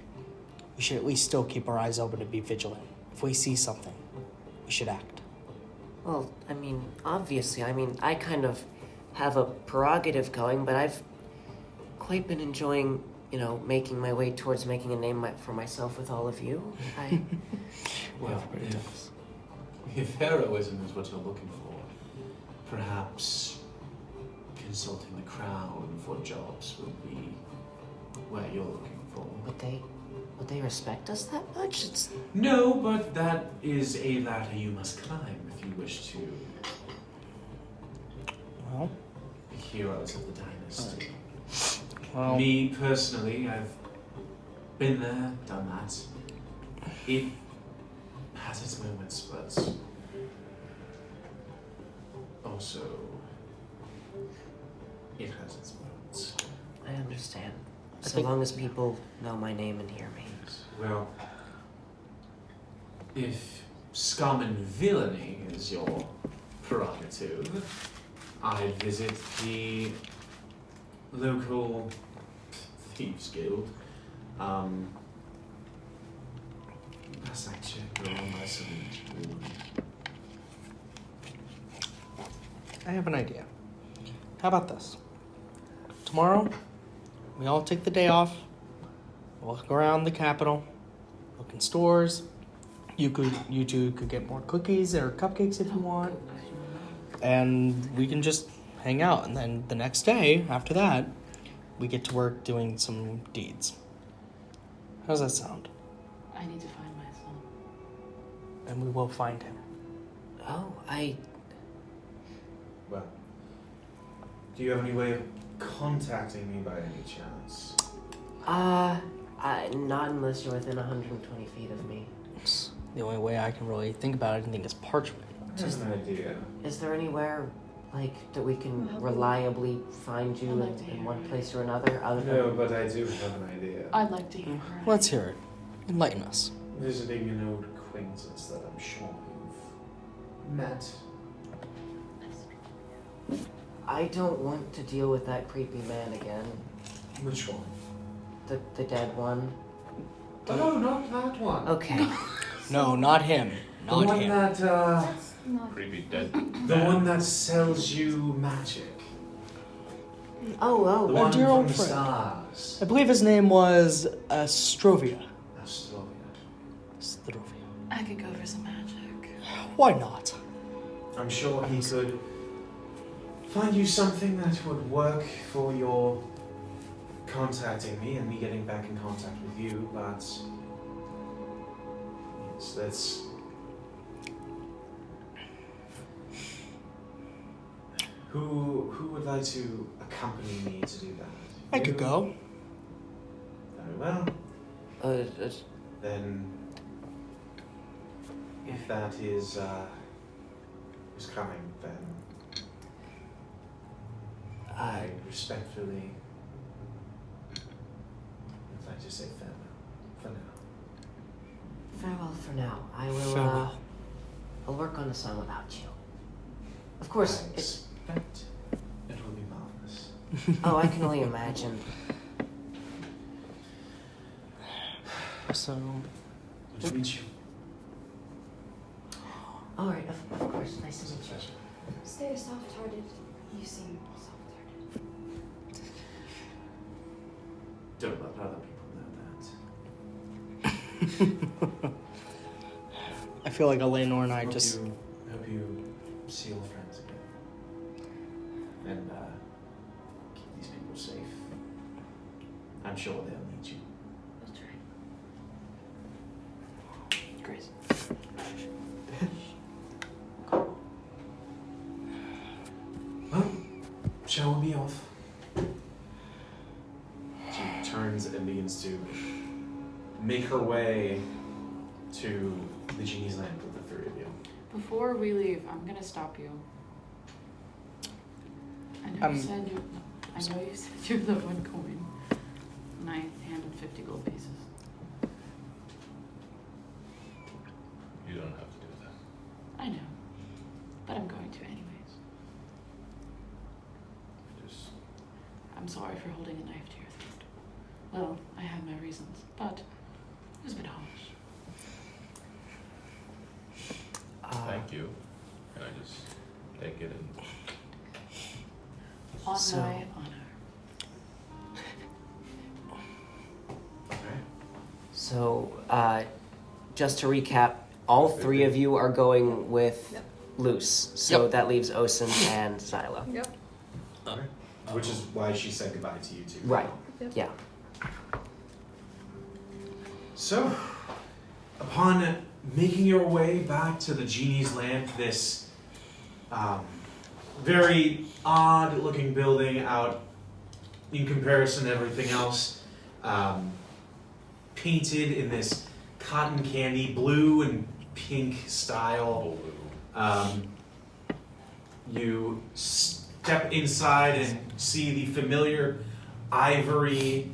we should at least still keep our eyes open and be vigilant. If we see something, we should act.
Well, I mean, obviously, I kind of have a prerogative going, but I've quite been enjoying, making my way towards making a name for myself with all of you.
Well, if heroism is what you're looking for, perhaps consulting the crown for jobs would be where you're looking for.
Would they respect us that much?
No, but that is a ladder you must climb if you wish to
Well,
be heroes of the dynasty.
well,
Me personally, I've been there, done that. It has its moments, but also it has its moments.
I understand.
I
So
think-
long as people know my name and hear me.
Well, if scum and villainy is your prerogative, I'd visit the local thieves guild. As I check around my board.
I have an idea. How about this? Tomorrow, we all take the day off, walk around the capital, look in stores. You two could get more cookies or cupcakes if you want, and we can just hang out. And then the next day, after that, we get to work doing some deeds. How's that sound?
I need to find my son.
And we will find him.
Oh,
Well, do you have any way of contacting me by any chance?
not unless you're within 120 feet of me.
It's the only way I can really think about anything is parchment.
I have an idea.
Is there anywhere, that we can reliably find you
I'd like to
in
hear
one
it.
place or another? Other
No,
than
but I do have an idea.
I'd like to hear her.
Let's hear it. Enlighten us.
Visiting an old acquaintance that I'm sure you've met.
I don't want to deal with that creepy man again.
Which one?
The dead one.
Oh, not that one.
Okay.
No, not him.
The
Not
one
him.
that,
That's not.
Creepy dead.
the one that sells you magic.
Oh,
The
My
one
dear
from
old
the
friend.
stars.
I believe his name was Strovia.
Astoria.
Strovia.
I could go for some magic.
Why not?
I'm sure he could find you something that would work for your contacting me and me getting back in contact with you, but yes, that's who would like to accompany me to do that?
I could
You?
go.
Very well.
uh,
Then if that is coming, then I respectfully would like to say farewell for now.
farewell for now. I will,
Farewell.
I'll work on a song about you. Of course,
I
it's...
expect it will be marvelous.
Oh, I can only imagine.
So,
Good to meet you.
Alright, of course. Nice to meet you.
Stay soft-hearted. You seem soft-hearted.
Don't let other people know that.
I feel like Eleanor and I
Hope
just.
you see your friends again.
And keep these people safe. I'm sure they'll need you.
That's right.
Well, shall we be off? She turns and begins to make her way to the genie's land with the three of you.
Before we leave, I'm gonna stop you. I know you said you're the one coin, and I handled 50 gold pieces.
You don't have to do that.
I know, but I'm going to anyways.
Just
I'm sorry for holding a knife to your throat. Well, I have my reasons, but it was a bit harsh.
thank you. And I just take it and
On
So-
my honor.
Okay.
So, just to recap, all three of you are going with
Yep.
Luce. So
Yep.
that leaves Osen and Zyla.
Yep.
Which is why she said goodbye to you two.
Right.
Yep.
Yeah.
So, upon making your way back to the genie's land, this very odd-looking building out in comparison to everything else, painted in this cotton candy blue and pink style. You step inside and see the familiar ivory.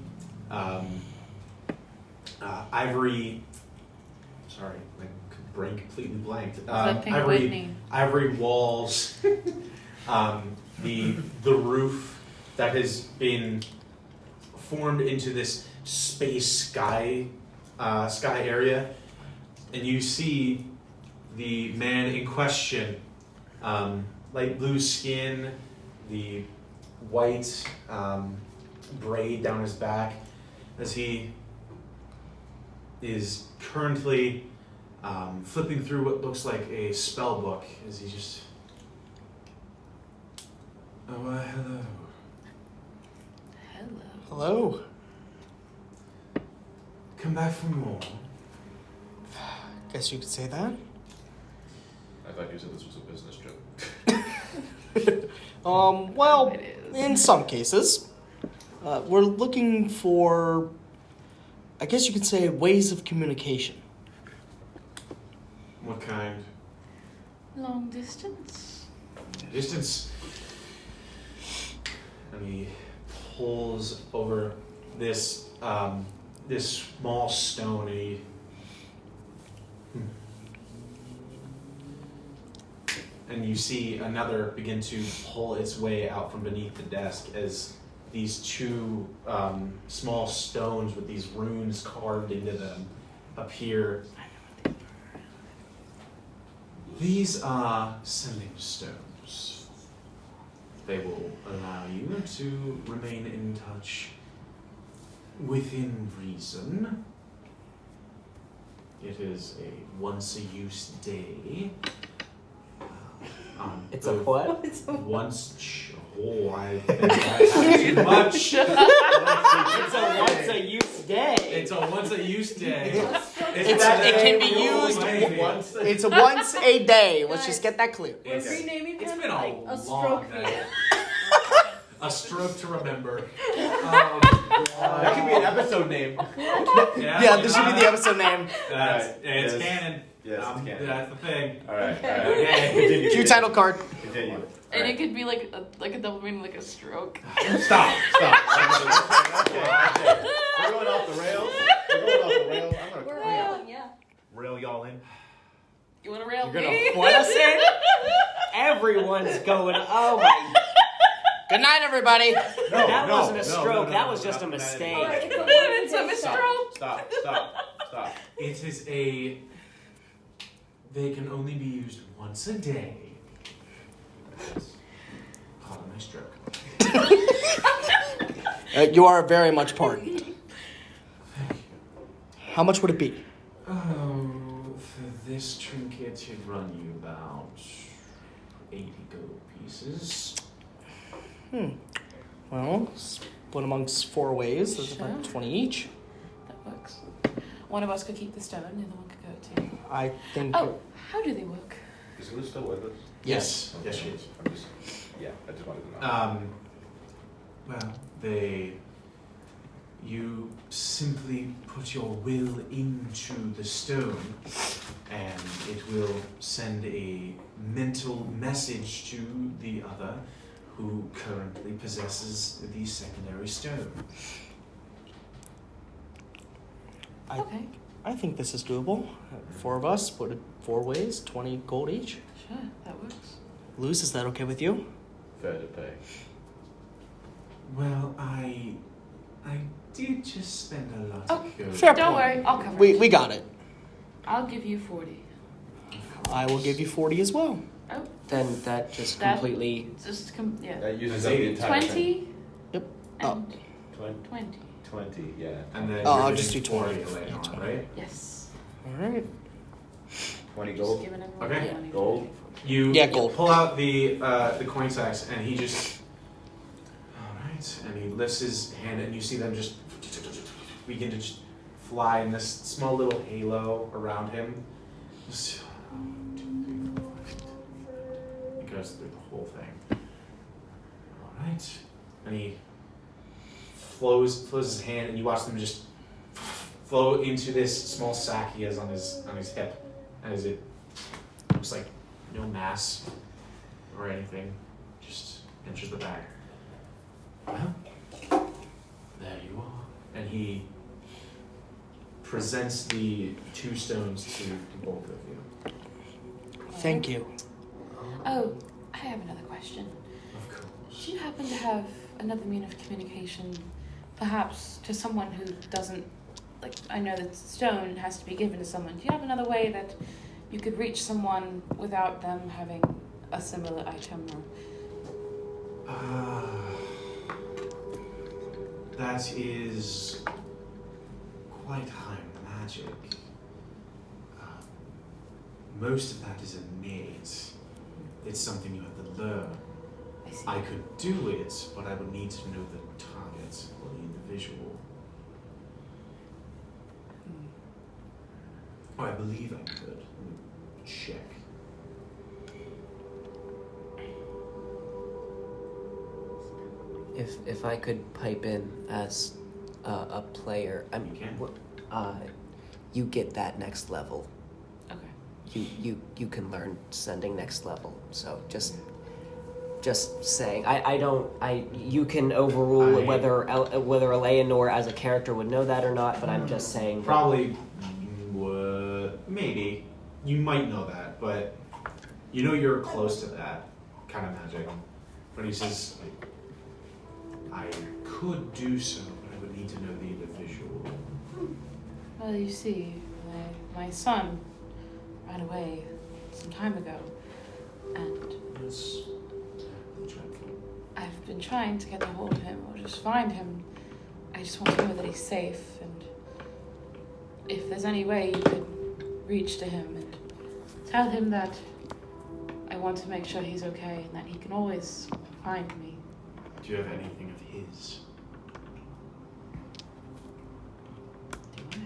Sorry, my brain completely blanked.
That Pink Whitney.
Ivory walls. The roof that has been formed into this space sky area, and you see the man in question, light blue skin, the white braid down his back, as he is currently flipping through what looks like a spell book as he just... Oh, hello.
Hello.
Hello.
Come back for more.
Guess you could say that.
I thought you said this was a business trip.
Well,
It is.
in some cases, we're looking for, I guess you could say, ways of communication.
What kind?
Long distance.
Distance. And he pulls over this this small stone and he and you see another begin to pull its way out from beneath the desk as these two small stones with these runes carved into them appear. These are sending stones. They will allow you to remain in touch within reason. It is a once-a-use day.
It's a what?
It's a
I think I had too much.
It's a once-a-use day.
It's a once-a-use day.
It can be used
once.
It's once a day. Let's just get that clear.
We're renaming
It's
him
been
like
a
a
long
stroke
day.
meter.
A stroke to remember.
That could be an episode name.
Yeah, this should be the episode name.
It's
Yes.
canon.
Yes, it's canon.
That's the thing.
Alright,
Okay.
Continue.
Cue title card.
Continue.
And it could be like a double meaning, like a stroke.
Stop. Okay. We're going off the rails. I'm
We're
gonna
rolling, yeah.
rail y'all in.
You want to rail
You're gonna
me?
put us in? Everyone's going, oh my...
Good night, everybody.
That wasn't a stroke, that was just a mistake.
Alright, it's a
It's a
one-day
stroke.
Stop.
It is a. They can only be used once a day. Call it my stroke.
You are very much pardoned. How much would it be?
Oh, for this trinket, it'd run you about 80 gold pieces.
Well, split amongst 4 ways. That's
Sure.
about 20 each.
That works. One of us could keep the stone, the other one could go too.
I think.
Oh, how do they work?
Is Liz still with us?
Yes.
Okay.
Yes, she is.
I'm just, yeah, I just wanted to know.
Well, you simply put your will into the stone, and it will send a mental message to the other who currently possesses the secondary stone.
Okay,
I think this is doable. 4 of us, put it 4 ways, 20 gold each.
sure, that works.
Luce, is that okay with you?
Fair to pay.
Well, I did just spend a lot
Oh,
of gold.
fair
Don't
point.
worry, I'll cover
We
it.
got it.
I'll give you 40.
I will give you 40 as well.
Oh,
Then that just
That-
completely.
yeah.
That uses
That's
up the
80.
entire thing.
20
Yep.
and
20,
20.
20, yeah.
And then
Oh,
you're
I'll just
giving
do 20.
40 later on,
20.
right?
Yes.
All right.
20
Just
gold.
giving everyone
Okay.
20.
Gold.
You
Yeah, gold.
pull out the coin sacks, and he just. All right, and he lifts his hand, and you see them just begin to just fly in this small little halo around him. Just, 1, 2, 3, 4, 5, 6, 7, 8. It goes through the whole thing. All right, and he flows his hand, and you watch them just flow into this small sack he has on his hip, as it looks like no mass or anything, just enters the bag. Well, there you are. And he presents the 2 stones to both of you.
Thank you.
Oh, I have another question.
Of course.
Do you happen to have another mean of communication, perhaps to someone who doesn't, like, I know that stone has to be given to someone. Do you have another way that you could reach someone without them having a similar item? Or
That is quite high magic. Most of that is innate. It's something you have to learn.
I see.
I could do it, but I would need to know the target or the individual. Oh, I believe I could. Let me check.
If I could pipe in as a player, I mean,
You can.
you get that next level.
Okay.
You can learn sending next level. So just saying, you can overrule whether Eleanor as a character would know that or not, but I'm just saying.
Probably would. Maybe. You might know that, but you know you're close to that kind of magic. But he says, like, I could do so, but I would need to know the individual.
Well, you see, my son ran away some time ago, and
That's dreadful.
I've been trying to get a hold of him or just find him. I just want to know that he's safe, and if there's any way you could reach to him and tell him that I want to make sure he's okay and that he can always find me.
Do you have anything of his?
Do I?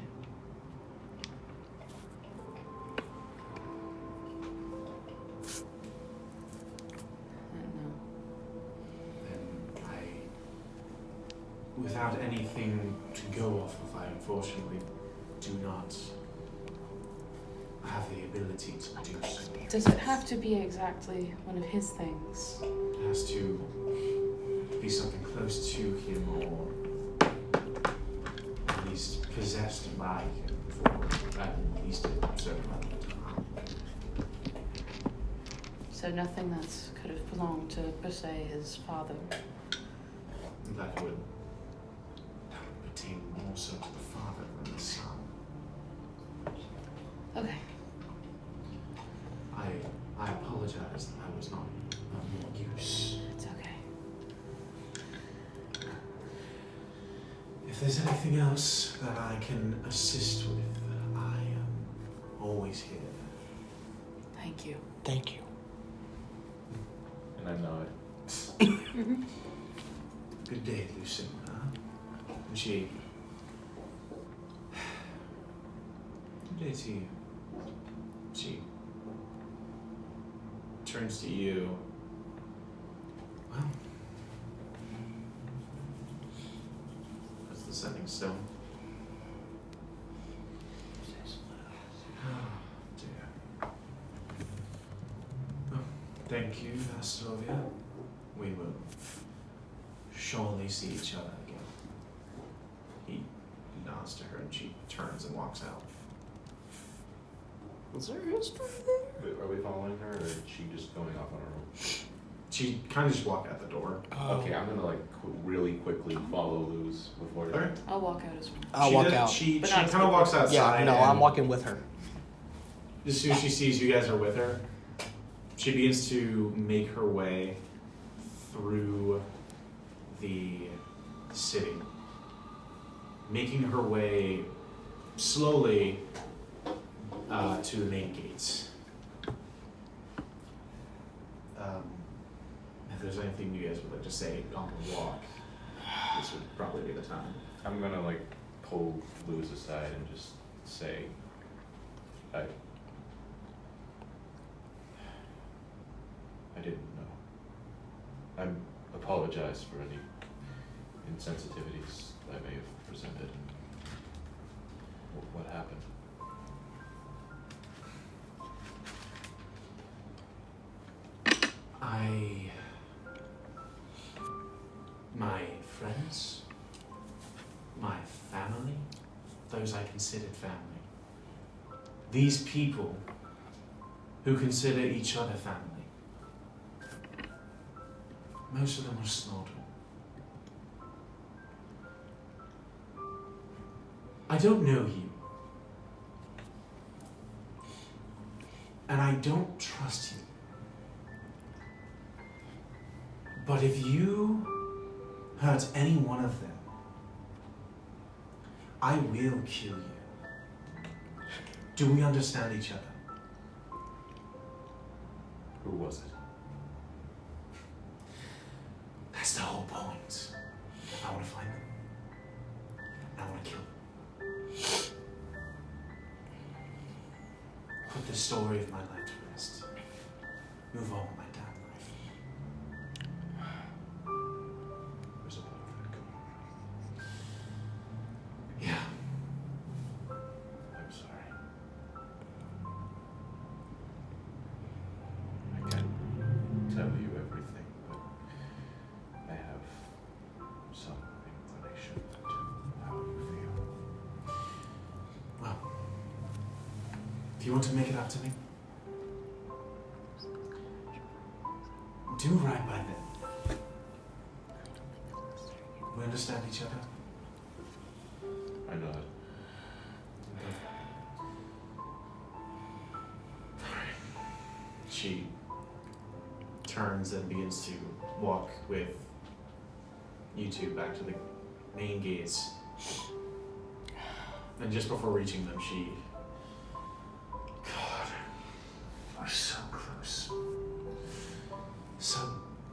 No.
Then without anything to go off of, I unfortunately do not have the ability to do so.
Does it have to be exactly one of his things?
It has to be something close to him, or at least possessed by him for at least a certain amount of time.
So nothing that could have belonged to, per se, his father.
That would pertain more so to the father than the son.
Okay.
I apologize that I was not of more use.
It's okay.
If there's anything else that I can assist with, I am always here.
Thank you.
Thank you.
And I know it.
Good day, Lucinda. And she... Good day to you. She turns to you. Well, that's the sending stone. Oh, dear. Well, thank you, Astoria. We will surely see each other again. He nods to her and she turns and walks out.
Is there history there?
Are we following her, or is she just going off on her own?
She kind of just walked out the door.
Okay, I'm gonna like really quickly follow Luz before.
Okay.
I'll walk out as well.
I'll
She
walk
does-
out.
She
But
kind
not
of walks outside.
Yeah, no,
and
I'm walking with her.
As soon as she sees you guys are with her, she begins to make her way through the city, making her way slowly to the main gates. If there's anything you guys would like to say on the walk, this would probably be the time.
I'm gonna like pull Luz aside and just say, I didn't know. I apologize for any insensitivities I may have presented. What happened?
My friends, my family, those I considered family, these people who consider each other family, most of them were slaughtered. I don't know you, and I don't trust you. But if you hurt any one of them, I will kill you. Do we understand each other?
Who was it?
That's the whole point. I want to find them. I want to kill them. Put the story of my life to rest. Move on with my damn life.
Where's the blood of that going?
Yeah.
I'm sorry. I can't tell you everything, but I have some inclination to how you feel.
Well, if you want to make it up to me, do right by them. We understand each other?
I know it.
She turns and begins to walk with you two back to the main gates. And just before reaching them, she... God, we're so close. So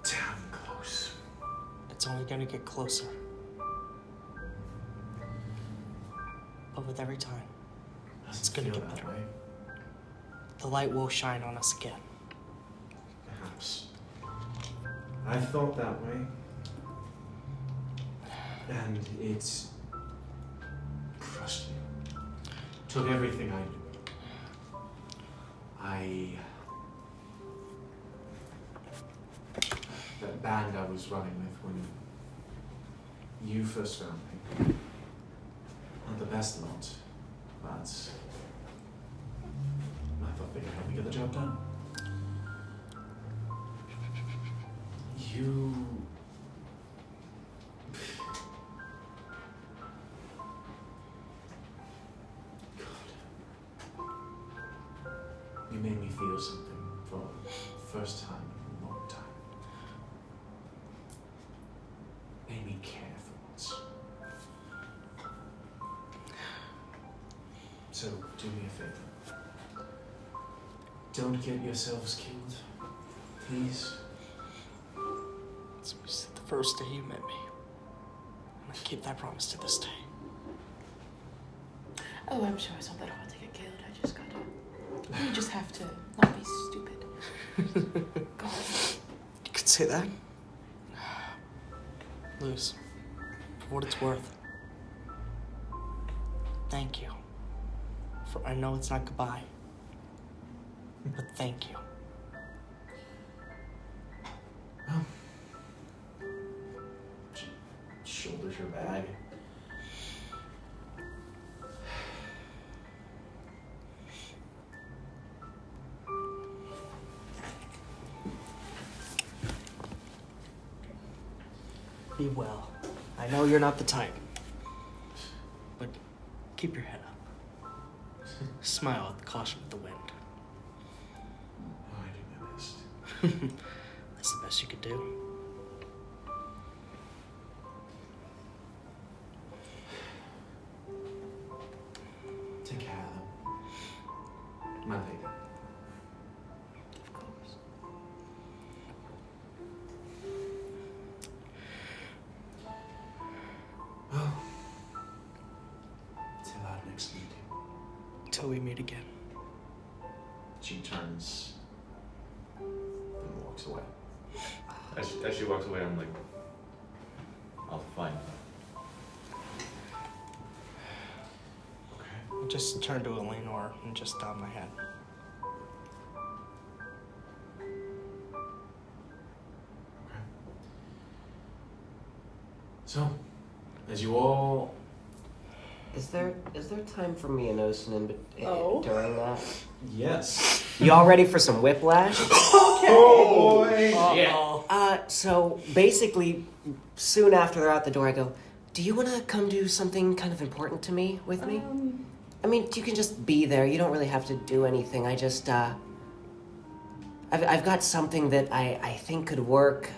damn close.
It's only gonna get closer. But with every time,
Doesn't
It's gonna
feel
get
that
better.
way.
the light will shine on us again.
Perhaps. I thought that way. And it crushed me. Took everything I knew. That band I was running with when you first found me. Not the best lot, but I thought they could help me get the job done. You... God. You made me feel something for the first time in a long time. Made me care for once. So, do me a favor. Don't get yourselves killed. Please.
It's the first day you met me. And I keep that promise to this day.
Oh, I'm sure it's not that hard to get killed. I just gotta You just have to not be stupid. God.
You could say that. Luz, for what it's worth, thank you. I know it's not goodbye, but thank you.
Shoulders your bag.
Be well. I know you're not the type, but keep your head up. Smile at the caution of the wind.
Oh, I do my best.
That's the best you could do.
Take care of them. My lady.
Of course.
Well, till our next meeting.
Till we meet again.
She turns and walks away.
As she walks away, I'm like, I'll find them.
Okay.
I just turned to Eleanor and just nod my head.
Okay. So, as you all
Is there time for me and Ocean during that?
yes.
You all ready for some whiplash?
Oh boy!
So basically, soon after they're out the door, I go, do you want to come do something kind of important to me with me? I mean, you can just be there. You don't really have to do anything. I just, I've got something that I think could work.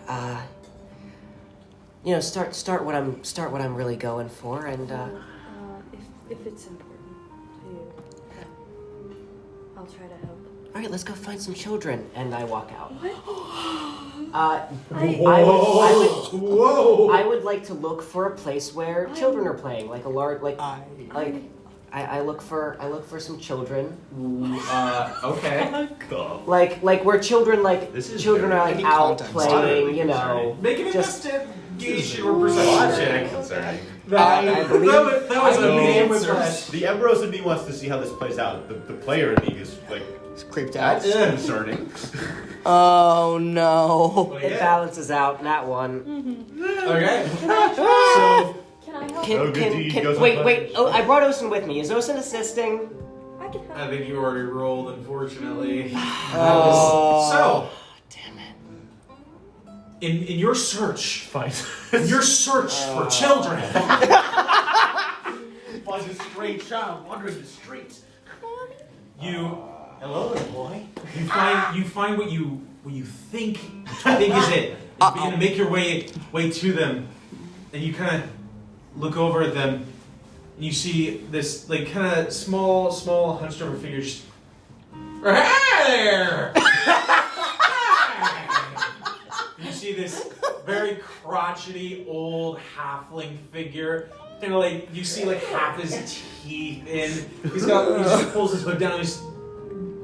Start what I'm really going for, and
If it's important to you, I'll try to help.
all right, let's go find some children. And I walk out.
What?
Whoa!
I would like to look for a place where children are playing, like a large, I look for some children.
Okay.
Like where children
This is
children are like
Any
out
context.
playing, you know.
Make an
Just-
investigation or perception check.
Concerning.
I believe
That was a
know.
medium whiplash.
The Emperor in me wants to see how this plays out. The player in me is like,
It's creeped out.
that's concerning.
Oh no.
it balances out, not one.
Okay. So
Can I help?
No good deed goes
Wait.
unpunished.
Oh, I brought Ocean with me. Is Ocean assisting?
I can help.
I think you already rolled, unfortunately.
Oh.
So,
Damn it.
in your search,
Fine.
your search for children,
Finds a strange child wandering the streets.
you
Hello, little boy.
you find what you think is it. You begin to make your way to them, and you kind of look over at them, and you see this like kind of small hunched over figure. Just, hi there. You see this very crotchety old halfling figure. Kind of like you see like half his teeth in. He just pulls his hood down. He's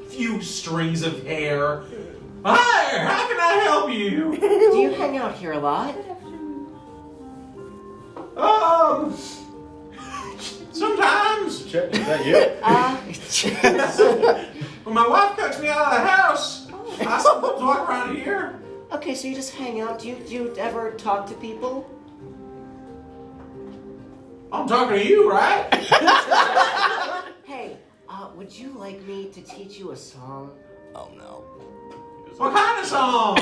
few strings of hair. Hi, how can I help you?
Do you hang out here a lot?
Sometimes
Chet, is that you?
when my wife cuts me out of the house, I sometimes walk around here.
Okay, so you just hang out. Do you ever talk to people?
I'm talking to you, right?
Hey, would you like me to teach you a song?
Oh no.
What kind of song?
A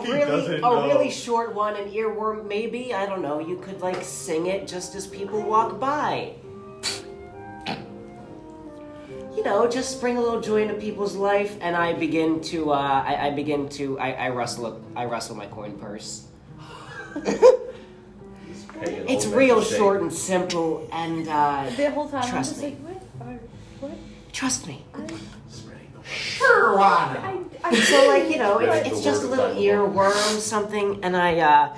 He
really
doesn't know.
really short one, an earworm maybe. I don't know. You could like sing it just as people walk by. You know, just bring a little joy into people's life, and I begin to I rustle my coin purse. It's real short and simple, and
The whole time
Trust
I'm
me.
just like, what?
trust me.
Sure, why not?
So like, you know,
Right,
it's
the
just a
word
little
of
earworm, something, and I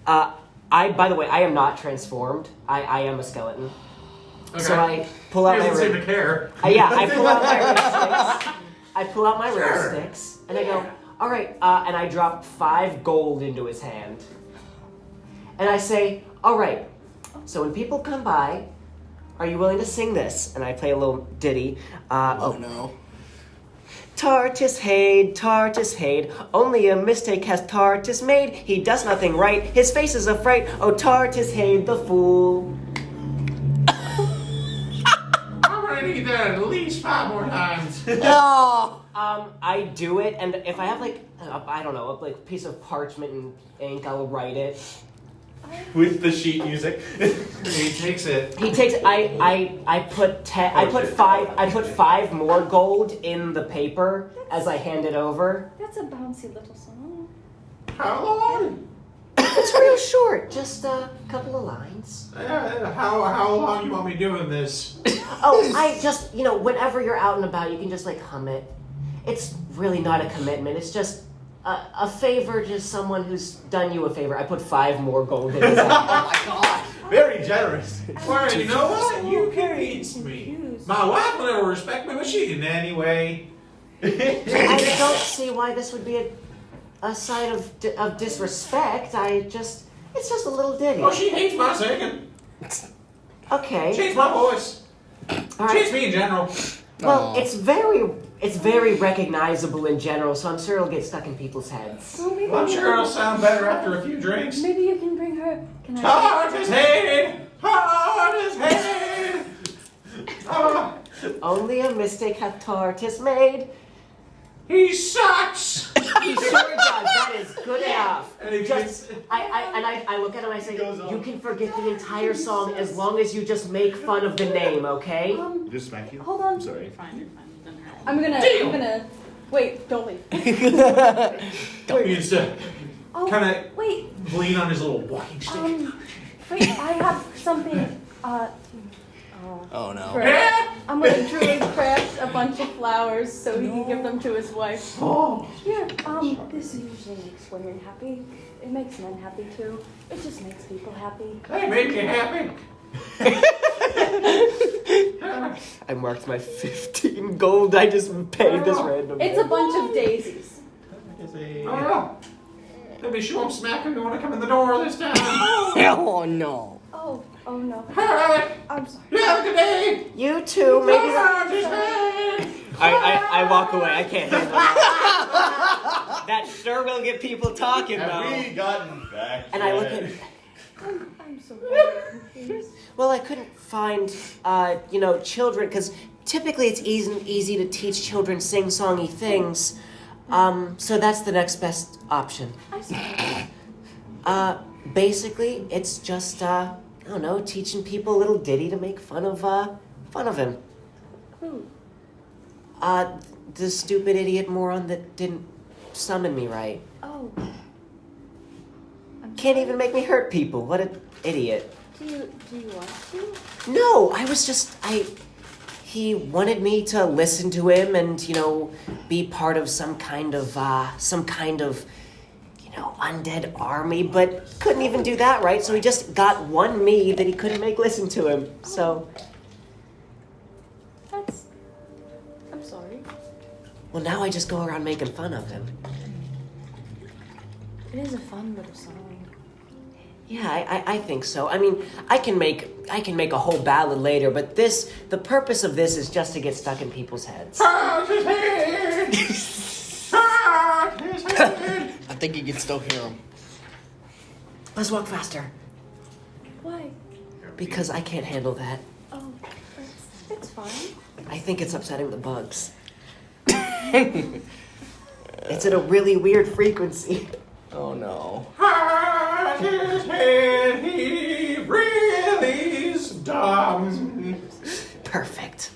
by the way, I am not transformed. I am a skeleton. So
Okay.
pull out
He
my
doesn't seem
ring.
to care.
I pull out my ring sticks. I pull out my ring sticks, and I go, all right, and I drop 5 gold into his hand. And I say, all right, so when people come by, are you willing to sing this? And I play a little ditty.
Oh no.
Tartus Haid, only a mistake has Tartus made. He does nothing right, his face is a fright. Oh, Tartus Haid the fool.
I'm gonna need that at least 5 more times.
No.
I do it, and if I have like, I don't know, like a piece of parchment and ink, I'll write it.
With the sheet music.
He takes it.
He takes. I put 10. I put 5. I put 5 more gold in the paper as I hand it over.
That's a bouncy little song.
How long?
It's real short, just a couple of lines.
How long you want me doing this?
Oh, I just, whenever you're out and about, you can just like hum it. It's really not a commitment. It's just a favor to someone who's done you a favor. I put 5 more gold in his hand.
Oh my god.
Very generous.
Well, you know what? You convinced me. My wife will never respect me, but she didn't anyway.
I don't see why this would be a sign of disrespect. It's just a little ditty.
Oh, she hates my singing.
Okay.
She hates my voice.
All
She
right.
hates me in general.
Well,
Aw.
it's very recognizable in general, so I'm sure it'll get stuck in people's heads.
Oh, maybe
I'm sure it'll sound better after a few drinks.
Maybe you can bring her. Can I?
Heart is head! Heart is head! Ah,
Only a mistake hath Tartus made.
he sucks!
He sure does. That is good enough.
And he
Just, I look at him and I say, you can forget the entire song as long as you just make fun of the name, okay?
Just smack you?
Hold on.
I'm sorry.
You're fine, you're fine. It doesn't hurt.
I'm gonna. Wait, don't leave.
He needs to
Oh,
kind of
wait.
lean on his little walking stick.
Wait. I have something.
Oh no.
I'm gonna druid craft a bunch of flowers so he can give them to his wife.
Oh.
Here, this usually makes women happy. It makes men happy too. It just makes people happy.
They make me happy.
I marked my 15 gold. I just paid this random.
It's a bunch of daisies.
I don't know. Maybe she won't smack him when I come in the door this time.
Oh no.
Oh no.
Alright,
I'm sorry.
you have a good day.
You too, maybe.
Heart is head.
I walk away. I can't handle that. That sure will get people talking,
Have
though.
we gotten back?
And I look at.
I'm so very confused.
Well, I couldn't find, children, because typically it's easy to teach children sing-songy things. So that's the next best option.
I saw.
Basically, it's just, I don't know, teaching people a little ditty to make fun of him.
Who?
The stupid idiot moron that didn't summon me right.
Oh.
Can't even make me hurt people. What an idiot.
Do you want to?
No, I was just, he wanted me to listen to him and, be part of some kind of, undead army, but couldn't even do that right, so he just got one me that he couldn't make listen to him, so.
I'm sorry.
Well, now I just go around making fun of him.
It is a fun little song.
Yeah, I think so. I mean, I can make a whole ballad later, but the purpose of this is just to get stuck in people's heads.
Heart is head. Heart is head.
I think you can still hear him.
Let's walk faster,
Why?
because I can't handle that.
Oh, it's fine.
I think it's upsetting the bugs. It's at a really weird frequency.
Oh no.
Heart is head. He really's dumb.
Perfect.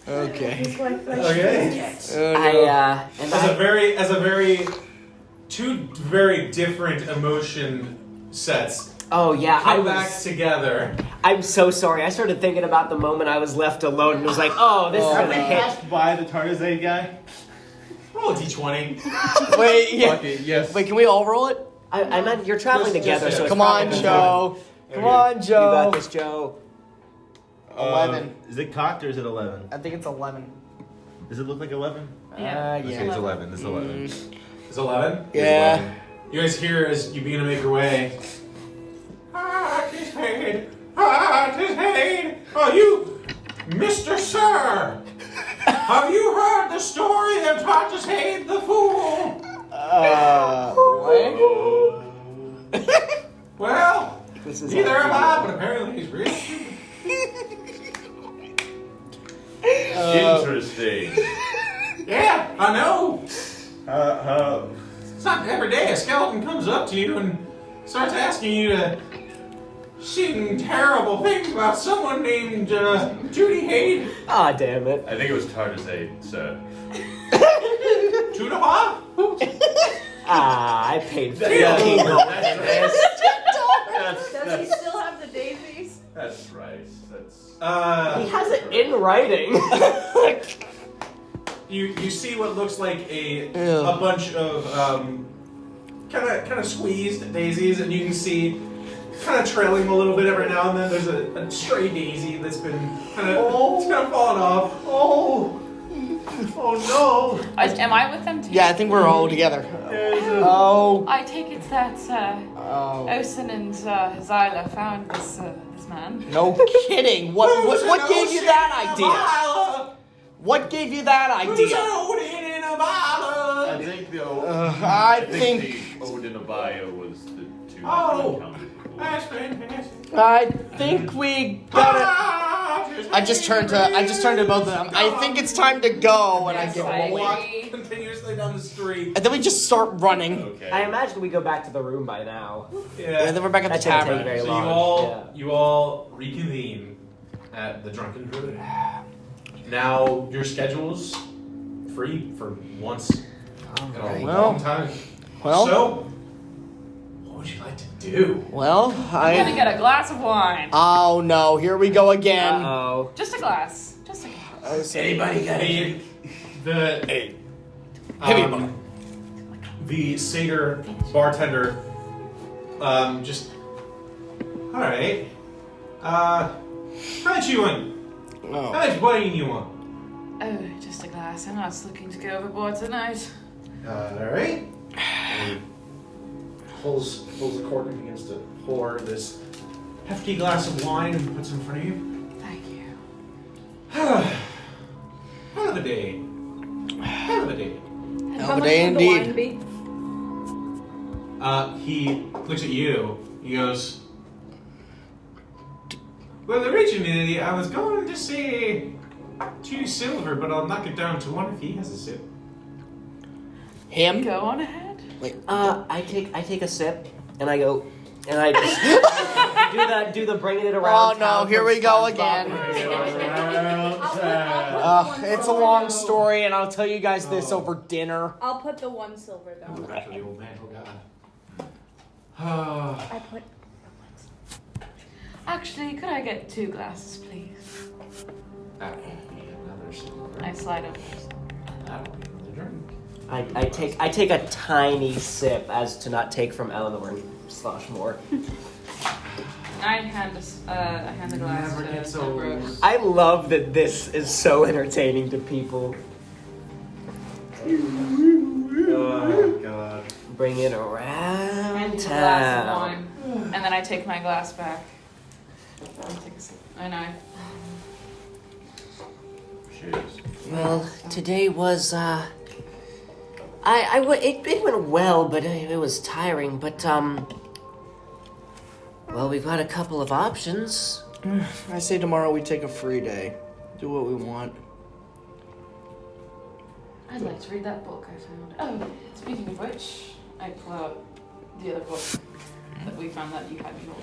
Okay.
His wife likes
Okay.
Oh, no.
As a very two very different emotion sets
Oh yeah,
come back together.
I'm so sorry. I started thinking about the moment I was left alone and was like, oh, this is
Have
gonna
we
hit.
passed by the Tarzan guy?
Roll a d20.
Wait, yeah.
Fuck it, yes.
Wait, can we all roll it?
I meant you're traveling
Just-
together,
just-
so it's
Come on,
probably-
Joe. Come on,
You
Joe.
got this, Joe.
11.
Is it cocked or is it 11?
I think it's 11.
Does it look like 11?
Yeah.
Okay, it's 11. It's 11.
It's 11?
Yeah.
You guys hear as you begin to make your way. Tis Haid! Tis Haid! Oh, you, Mr. Sir! Have you heard the story of Tis Haid the Fool?
What?
Well,
This is
neither have I, but apparently he's real.
Interesting.
Yeah, I know.
How?
It's not every day a skeleton comes up to you and starts asking you to sing terrible things about someone named Judy Haid.
Ah, damn it.
I think it was Tarzan, sir.
Tudaha?
Ah, I paid $15 for this.
Does he still have the daisies?
That's right. That's.
He has it in writing.
You see what looks like a bunch of kind of squeezed daisies, and you can see kind of trailing a little bit every now and then. There's a stray daisy that's been kind of fallen off.
Oh no!
Am I with them too?
Yeah, I think we're all together. Oh.
I take it that Osen and Zyla found this man.
No kidding. What gave you that idea? What gave you that idea?
I think the.
I think
the Odin Abaya was the two.
Oh.
that counted before.
That's fantastic.
I think we gotta. I just turned to both of them. I think it's time to go, and I
Yes,
give
I
them a
Walk
agree.
continuously down the street.
And then we just start running.
Okay.
I imagine we go back to the room by now.
And then we're back at the
That didn't take
tavern.
very
So
long.
you all reconvene at the Drunken Druid. Now your schedule's free for once in a
Well.
long time.
Well,
So, what would you like to do?
well,
I'm gonna get a glass of wine.
Oh no, here we go again.
Uh-oh.
Just a glass. Just a glass.
Anybody got the satyr bartender just all right. How much you want?
No.
How much wine you want?
Oh, just a glass. I'm not looking to go overboard tonight.
All right. And he pulls the cork and begins to pour this hefty glass of wine and puts it in front of you.
Thank you.
Hell of a day. Hell of a day.
And
Hell
how
of a
much
day
would the wine
indeed.
be?
He looks at you. He goes, well, originally I was going to say 2 silver, but I'll knock it down to 1 if he has a sip.
Him?
Go on ahead.
I take a sip and I go and I just do the bringing it around.
Oh no,
town
here
from
we go
SpongeBob.
again.
I'll put
It's a long story, and I'll tell you guys this over dinner.
I'll put the 1 silver down.
Back to the old man. Oh God.
I put.
Actually, could I get 2 glasses, please?
That won't be another silver.
I slide over.
That'll be another drink.
I take a tiny sip as to not take from Eleanor and slosh more.
I hand the glass
Never
to
gets old.
Brooks.
I love that this is so entertaining to people.
Oh God.
Bring it
And
around
a glass of
town.
wine. And then I take my glass back. And take a sip. I know.
Cheers.
Well, today was it went well, but it was tiring. But well, we've got a couple of options.
I say tomorrow we take a free day. Do what we want.
I'd like to read that book I found. Oh, speaking of which, I pull out the other book that we found that you had before.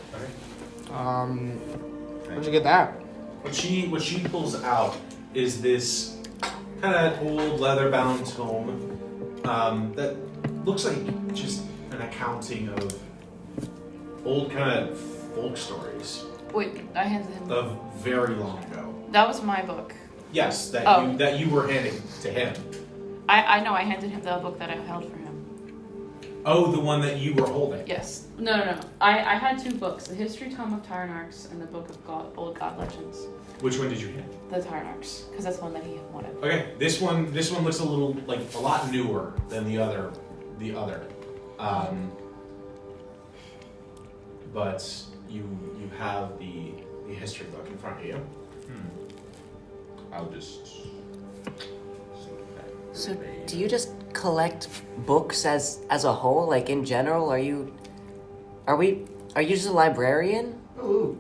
Where'd you get that?
What she pulls out is this kind of old leather-bound tome that looks like just an accounting of old kind of folk stories
Wait, I handed him.
of very long ago.
That was my book.
Yes, that
Oh.
you were handing to him.
I know I handed him the book that I held for him.
Oh, the one that you were holding.
Yes. No. I had 2 books: the History Tome of Tyranarchs and the Book of Old God Legends.
Which one did you get?
The Tyranarchs, because that's the one that he wanted.
Okay, this one looks a little like a lot newer than the other. But you have the history book in front of you.
I'll just.
So, do you just collect books as a whole, like in general? Are you just a librarian?
Oh.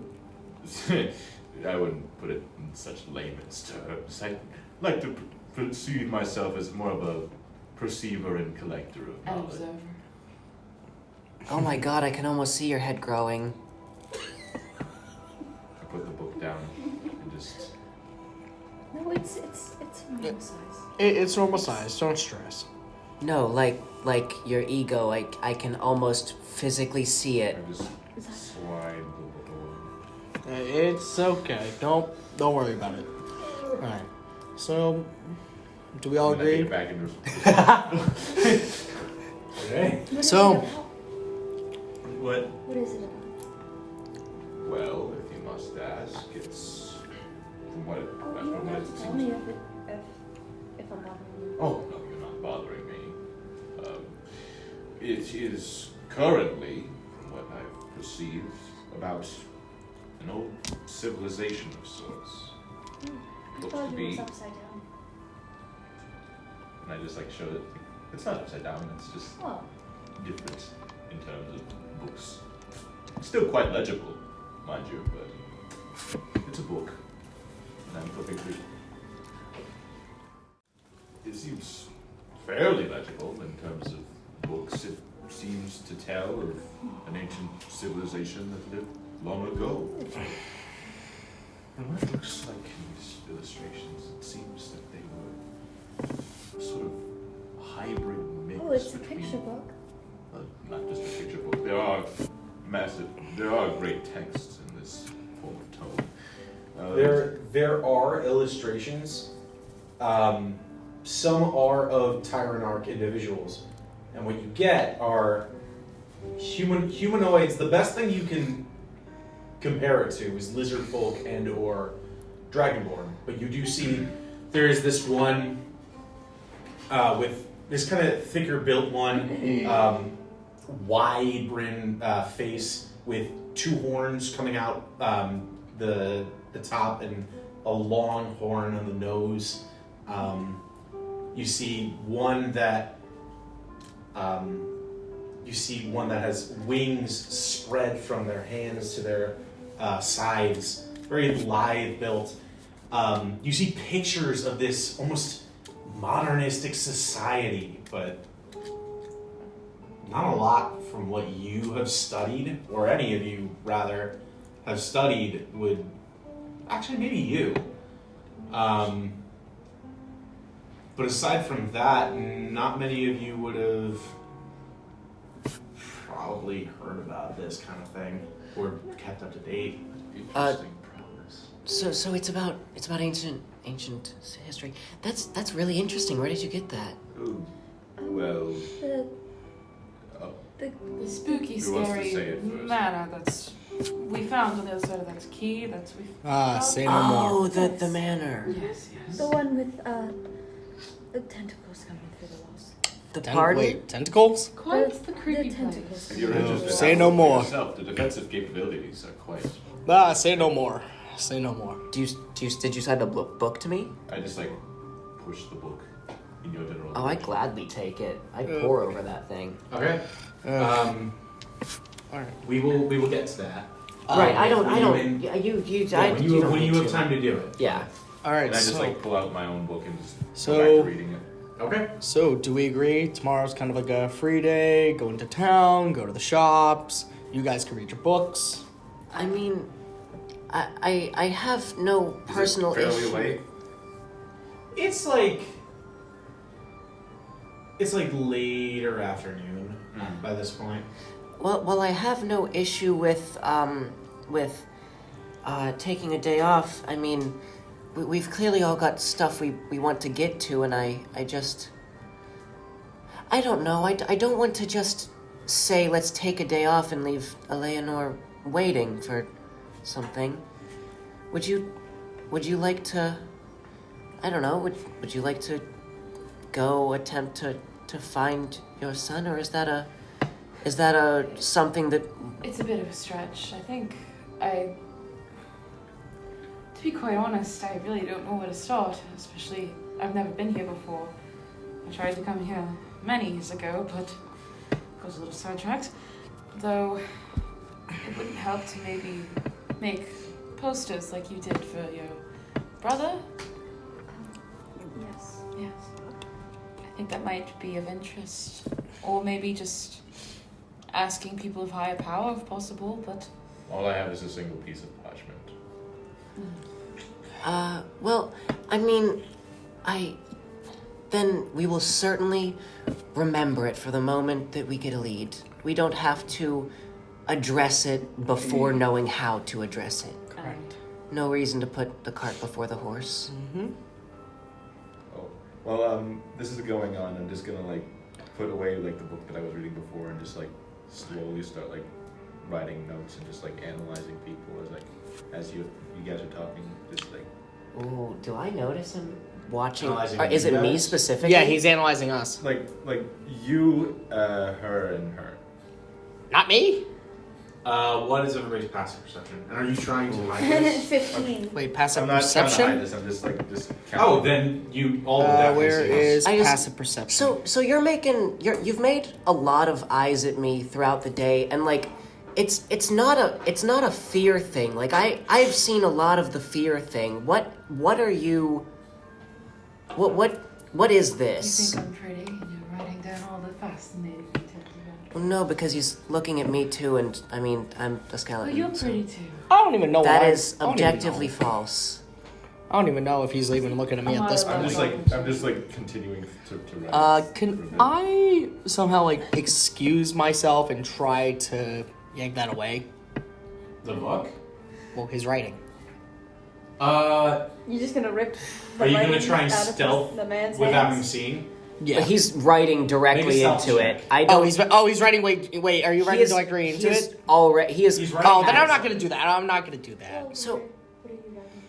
I wouldn't put it in such layman's terms. I like to perceive myself as more of a perceiver and collector of
An
knowledge.
observer.
Oh my god, I can almost see your head growing.
I put the book down and just.
No, it's normal size.
It's normal size. Don't stress.
No, like your ego, I can almost physically see it.
I just slide the book over.
It's okay. Don't worry about it. All right. So, do we all
And I take
agree?
it back into.
Okay.
So,
What?
What is it about?
Well, if you must ask, it's from what it,
Oh,
that's
you
from
don't
what
have
it
to tell
seems.
me if I'm bothering you.
Oh no, you're not bothering me. It is currently, from what I've perceived, about an old civilization of sorts.
I
Looks
thought
to
it
be,
was upside down.
and I just like showed it. It's not upside down. It's just
Oh,
different in terms of books. Still quite legible, mind you, but it's a book, and I'm flipping through. It seems fairly legible in terms of books. It seems to tell of an ancient civilization that lived long ago. And what it looks like in these illustrations, it seems that they were sort of a hybrid mix
oh, it's a
between
picture book.
not just a picture book. There are great texts in this form of tone.
There are illustrations. Some are of Tyranarch individuals, and what you get are humanoids. The best thing you can compare it to is lizard folk and or dragonborn. But you do see there is this one with this kind of thicker built one, wide brim face with 2 horns coming out the top and a long horn on the nose. You see one that has wings spread from their hands to their sides, very lithe built. You see pictures of this almost modernistic society, but not a lot from what you have studied, or any of you rather have studied would actually maybe you. But aside from that, not many of you would have probably heard about this kind of thing or kept up to date.
Interesting prowess.
So it's about ancient history. That's really interesting. Where did you get that?
Oh, well,
The spooky,
Who wants to
scary
say it first?
manor that's we found on the other side of that key. That's we.
say no more.
Oh, the manor.
Yes.
The one with the tentacles coming through the walls.
The pardon?
Wait, tentacles?
Quite the creepy
the
place.
tentacles.
if you're
No,
interested,
say
have a
no
look for
more.
yourself. The defensive capabilities are quite.
Say no more. Say no more.
Did you send a book to me?
I just like push the book in your general.
Oh, I'd
direction.
gladly take it. I'd pour over that thing.
Okay.
All right.
We will get to that.
Right. I don't.
when
Yeah,
you-
you.
Yeah,
I,
when
you
you
don't
when
need
you have
to.
time to do it.
Yeah.
All right.
And I just
So,
like pull out my own book and just
So-
go back to reading it.
Okay.
so do we agree? Tomorrow's kind of like a free day. Go into town. Go to the shops. You guys can read your books.
I mean, I have no
Is
personal
it fairly
issue.
late?
It's like later afternoon by this point.
Well, I have no issue with taking a day off. I mean, we've clearly all got stuff we want to get to, and I I don't know. I don't want to just say let's take a day off and leave Eleanor waiting for something. Would you like to? I don't know. Would you like to go attempt to find your son, or is that a something that?
It's a bit of a stretch. I think to be quite honest, I really don't know where to start. Especially, I've never been here before. I tried to come here many years ago, but got a little sidetracked. Though it wouldn't help to maybe make posters like you did for your brother.
Yes.
Yes. I think that might be of interest. Or maybe just asking people of higher power if possible, but...
All I have is a single piece of parchment.
Well, I mean, then we will certainly remember it for the moment that we get a lead. We don't have to address it before knowing how to address it.
Correct.
No reason to put the cart before the horse.
Mm-hmm.
Oh, well, this is going on. I'm just gonna like put away like the book that I was reading before and just like slowly start like writing notes and just like analyzing people as you guys are talking. Just like.
Ooh, do I notice him watching?
Analyzing
Is it
you
me
guys?
specifically?
Yeah, he's analyzing us.
Like you, her, and her.
Not me?
What is everybody's passive perception? And are you trying to hide this?
15.
Wait, passive
I'm not trying to
perception?
hide this. I'm just counting.
Oh, then you all definitely
Where
see
is
I just-
passive perception?
So you've made a lot of eyes at me throughout the day, and like, it's not a fear thing. Like I've seen a lot of the fear thing. What are you? What is
You
this?
think I'm pretty and you're writing down all the fascinating details about
Well, no, because he's looking at me too, and I mean I'm a skeleton.
Well, you're
so-
pretty too.
I don't even know
That
why.
is
I don't even
objectively
know.
false.
I don't even know if he's even looking at me
I'm
at this
not
I'm
point.
just like continuing to write.
Can I somehow like excuse myself and try to yank that away?
The book?
Well, he's writing.
You're just gonna rip the
Are you gonna
writing
try and
out of
stealth
the man's
without him
hands?
seeing?
Yeah.
But he's writing directly
Make a stealth
into
check.
it. I don't.
he's writing. Wait. Are you writing directly into it?
Already, he is.
He's writing
Oh, then I'm
as-
not gonna do that. I'm not gonna do that.
So-
What are you writing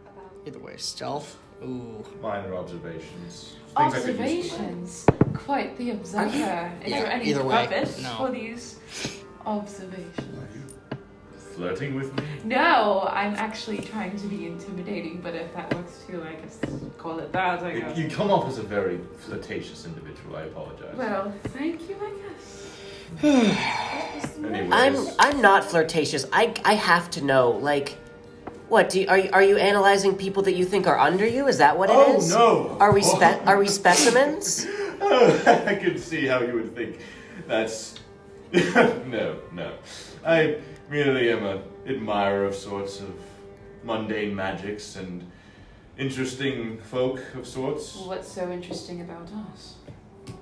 about?
Either way, stealth. Ooh.
Minor observations. Things I could use to write.
Observations. Quite the observer. Is there any
Either way,
purpose
no.
for these observations?
Flirting with me?
No, I'm actually trying to be intimidating, but if that works too, I guess call it that, I guess.
You come off as a very flirtatious individual. I apologize.
Well, thank you, I guess.
Anyways,
I'm not flirtatious. I have to know. Like, what? Are you analyzing people that you think are under you? Is that what it
Oh,
is?
no.
Are we specimens?
I can see how you would think. That's no. I merely am an admirer of sorts of mundane magics and interesting folk of sorts.
Well, what's so interesting about us?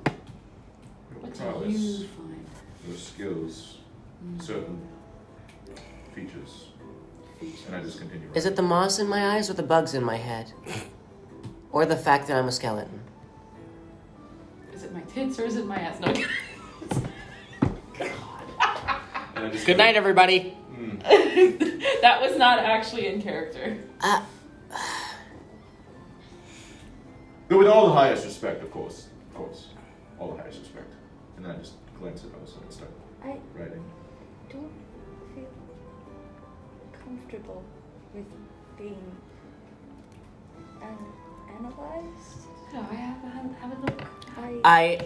Your
What do
prowess,
you find?
your skills, certain features. And I just continue.
Is it the moss in my eyes or the bugs in my head? Or the fact that I'm a skeleton?
Is it my tits or is it my ass? No.
And I just
Good
go,
night, everybody.
That was not actually in character.
But with all the highest respect, of course, all the highest respect. And then I just glance at Osa and start
I
writing.
don't feel comfortable with being analyzed.
No, I have a look.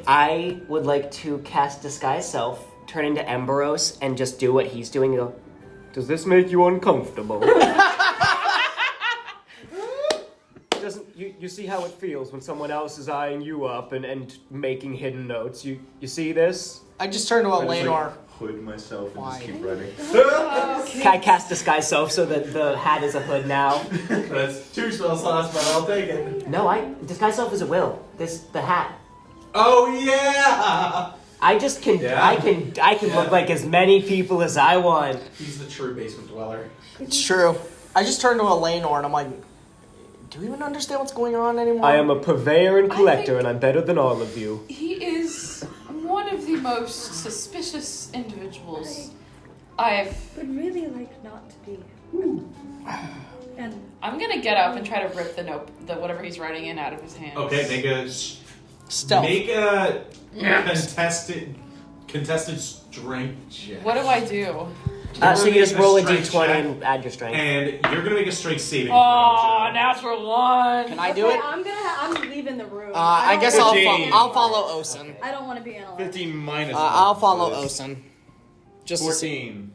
I would like to cast Disguise Self, turn into Emberos, and just do what he's doing and go, does this make you uncomfortable? Doesn't you see how it feels when someone else is eyeing you up and making hidden notes? You see this?
I just turned to
I just,
Eleanor.
hood myself and
Why?
just keep writing.
Can I cast Disguise Self so that the hat is a hood now?
That's 2 spell slots, but I'll take it.
No, Disguise Self is a will. The hat.
Oh yeah!
I just can
Yeah.
I can look like as many people as I want.
He's the true basement dweller.
It's true. I just turned to Eleanor and I'm like, Do you even understand what's going on anymore?
I am a purveyor and collector,
think-
and I'm better than all of you.
He is one of the most suspicious individuals I've.
Would really like not to be. And
I'm gonna get up and try to rip the whatever he's writing in out of his hand.
Okay, make a
Stealth.
Make a contested strength check.
What do I do?
So you just roll a
Strength
d20
check.
and add your strength.
And you're gonna make a strength saving throw.
Oh,
Joe.
natural one.
Can I do it?
I'm leaving the room.
I guess
don't
I'll,
wanna be
I'll
analyzed.
follow Osen.
I don't want to be analyzed.
15 minus.
I'll follow
so
Osen. Just to see.
14.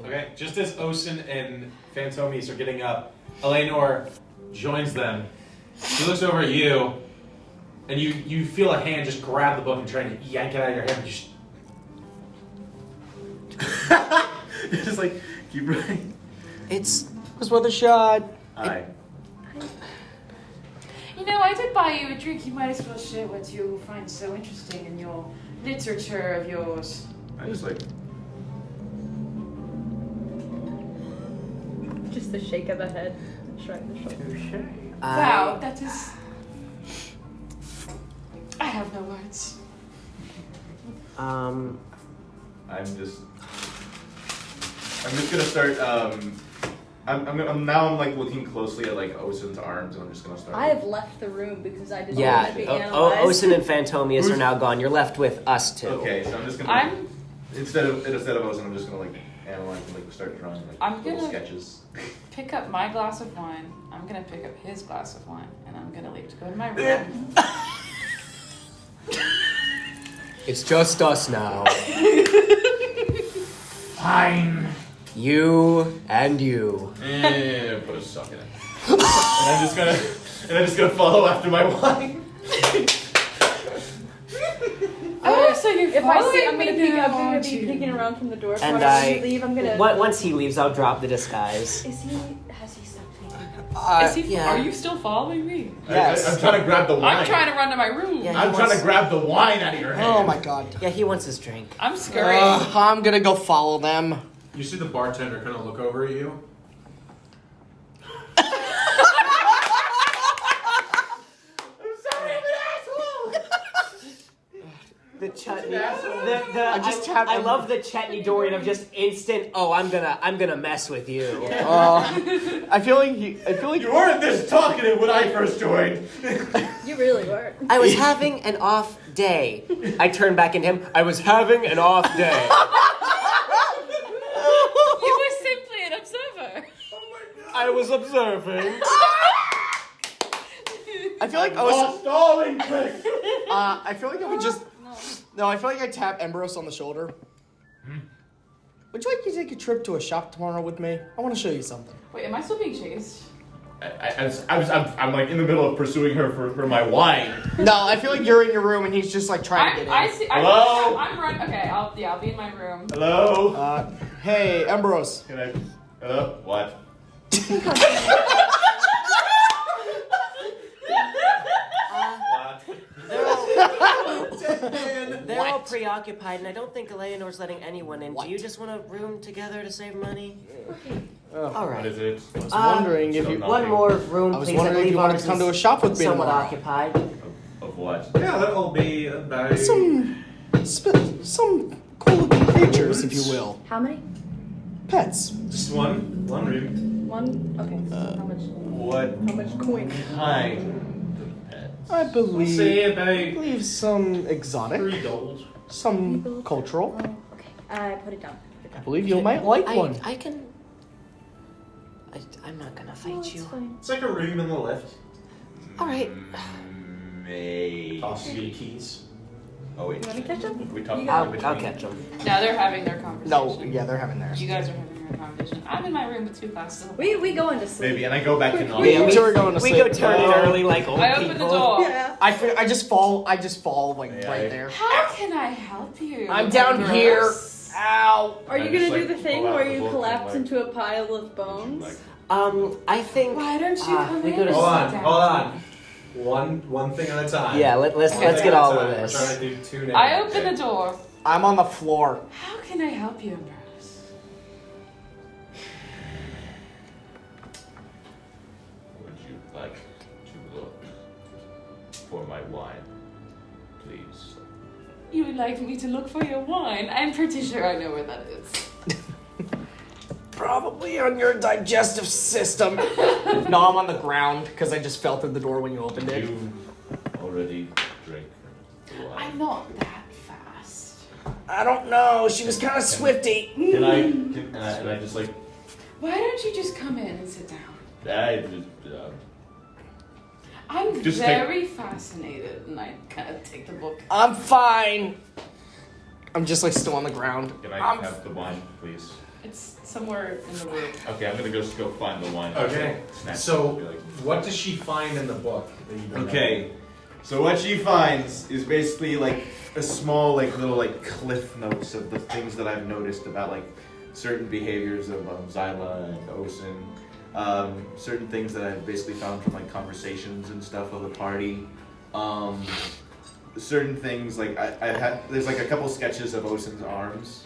Okay, just as Osen and Phantomies are getting up, Eleanor joins them. She looks over at you, and you feel a hand just grab the book and try to yank it out of your hand.
You're just like, keep running.
It was worth a shot.
Aye.
You know, I did buy you a drink. You might as well share what you find so interesting in your literature of yours.
I just like.
Just the shake of the head, shrug the shoulders.
Wow, that is. I have no words.
I'm just gonna start. I'm now like looking closely at like Osen's arms, and I'm just gonna start.
I have left the room because I didn't want
Yeah,
to be analyzed.
Osen and Phantomius are now gone. You're left with us two.
Okay, so I'm just gonna.
I'm.
Instead of Osen, I'm just gonna like analyze and like start drawing like
I'm
little
gonna-
sketches.
Pick up my glass of wine. I'm gonna pick up his glass of wine, and I'm gonna leave to go to my room.
It's just us now.
Fine.
You and you.
And put a suck in it.
And I'm just gonna follow after my wine.
Oh, so you're
If I see,
following
I'm gonna
me
be
now, aren't you?
peeking around from the door. So
And
when you leave, I'm gonna.
Once he leaves, I'll drop the disguise.
Has he stopped taking?
Is he?
yeah.
Are you still following me?
Yes.
I'm trying to grab the wine.
I'm trying to run to my room.
Yeah.
I'm trying to grab the wine out of your hand.
Oh my god.
Yeah, he wants his drink.
I'm scurrying.
I'm gonna go follow them.
You see the bartender kind of look over at you.
The chutney.
tapped
I
him.
love the chutney Dorian of just instant. Oh, I'm gonna mess with you.
I feel like
You weren't this talkative when I first joined.
You really were.
I was having an off day. I turned back into him. I was having an off day.
You were simply an observer.
I was observing.
I feel like
Lost all interest.
I feel like I would just no. I feel like I tap Ambrose on the shoulder. Would you like to take a trip to a shop tomorrow with me? I want to show you something.
Wait, am I still being chased?
I'm like in the middle of pursuing her for my wine.
No, I feel like you're in your room and he's just like trying to get in.
Hello?
I'm running. Okay, I'll be in my room.
Hello?
Hey, Ambrose.
Can I? Hello? What?
They're all preoccupied, and I don't think Eleanor's letting anyone in.
What?
Do you just want to room together to save money?
Oh.
All
What
right.
is it?
I was wondering if you.
One more room,
I was
please.
wondering if you wanted to come to a shop with me
somewhat
tomorrow.
occupied.
Of what?
Yeah, that'll be about.
Some cool looking creatures, if you will.
How many?
Pets.
Just one room.
One. Okay. How much?
What
How much coin?
kind of pets?
I
I'll
believe.
say
I
about
believe some exotic,
3 gold.
some cultural.
Oh, okay. I put it down.
I believe you might like one.
I can. I'm not gonna fight
Oh, it's
you.
fine.
It's like a room in the lift.
All right.
Maybe.
Tosses you the keys.
Oh wait.
You want to catch up?
We talked
You
about
got-
it
I'll
between.
catch them.
No, they're having their conversation.
No, yeah, they're having theirs.
You guys are having your conversation. I'm in my room with 2 glasses of
We go into sleep.
Maybe, and I go back to normal.
Yeah, we were going to
We
sleep.
go turn it early like old
I
people.
open the door.
Yeah.
I just fall like
Yeah,
right
I-
there.
How can I help you?
I'm down
Ambrose?
here. Ow.
Are you
I
gonna
just,
do
like,
the thing
pull out
where
the
you
book and,
collapse
like,
into a pile of bones?
like,
I think.
Why don't you come
we
in?
go to
and
Hold
sit
on,
down?
hold on. One thing at a time.
Yeah, let's
One
get
thing
all
at a
of
time.
this.
We're trying to do 2 names.
I open the door.
I'm on the floor.
How can I help you, Ambrose?
Would you like to look for my wine, please.
You would like me to look for your wine? I'm pretty sure I know where that is.
Probably on your digestive system. No, I'm on the ground because I just fell through the door when you opened it.
You already drank the wine.
I'm not that fast.
I don't know. She was kind of swifty.
Can I just like?
Why don't you just come in and sit down?
I just.
I'm
Just
very fascinated, and I kind of take the book.
I'm fine. I'm just like still on the ground.
Can I have the wine, please?
It's somewhere in the room.
Okay, I'm gonna just go find the wine.
Okay.
Snatch it
So,
and be like,
what does she find in the book that you don't know?
Okay, so what she finds is basically like a small, like little, like cliff notes of the things that I've noticed about like certain behaviors of Zyla and Osen. Certain things that I've basically found from like conversations and stuff of the party. Certain things like I had. There's like a couple sketches of Osen's arms.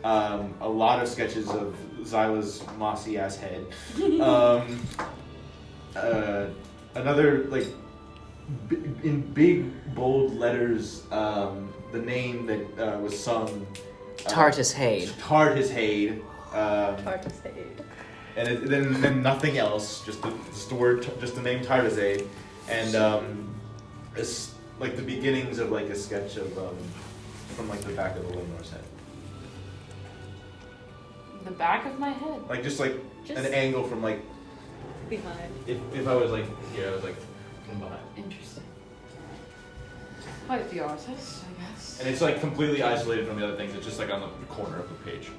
A lot of sketches of Zyla's mossy ass head. Another like in big bold letters, the name that was sung.
Tartus Hade.
Tartus Hade.
Tartus Hade.
And then nothing else, just the word, just the name Tartus Hade, and it's like the beginnings of like a sketch of from like the back of the Lenore's head,
The back of my head.
like just like
Just
an angle from like
behind.
if I was like here, I was like from behind,
Interesting. Quite the artist, I guess.
and it's like completely isolated from the other things. It's just like on the corner of the page.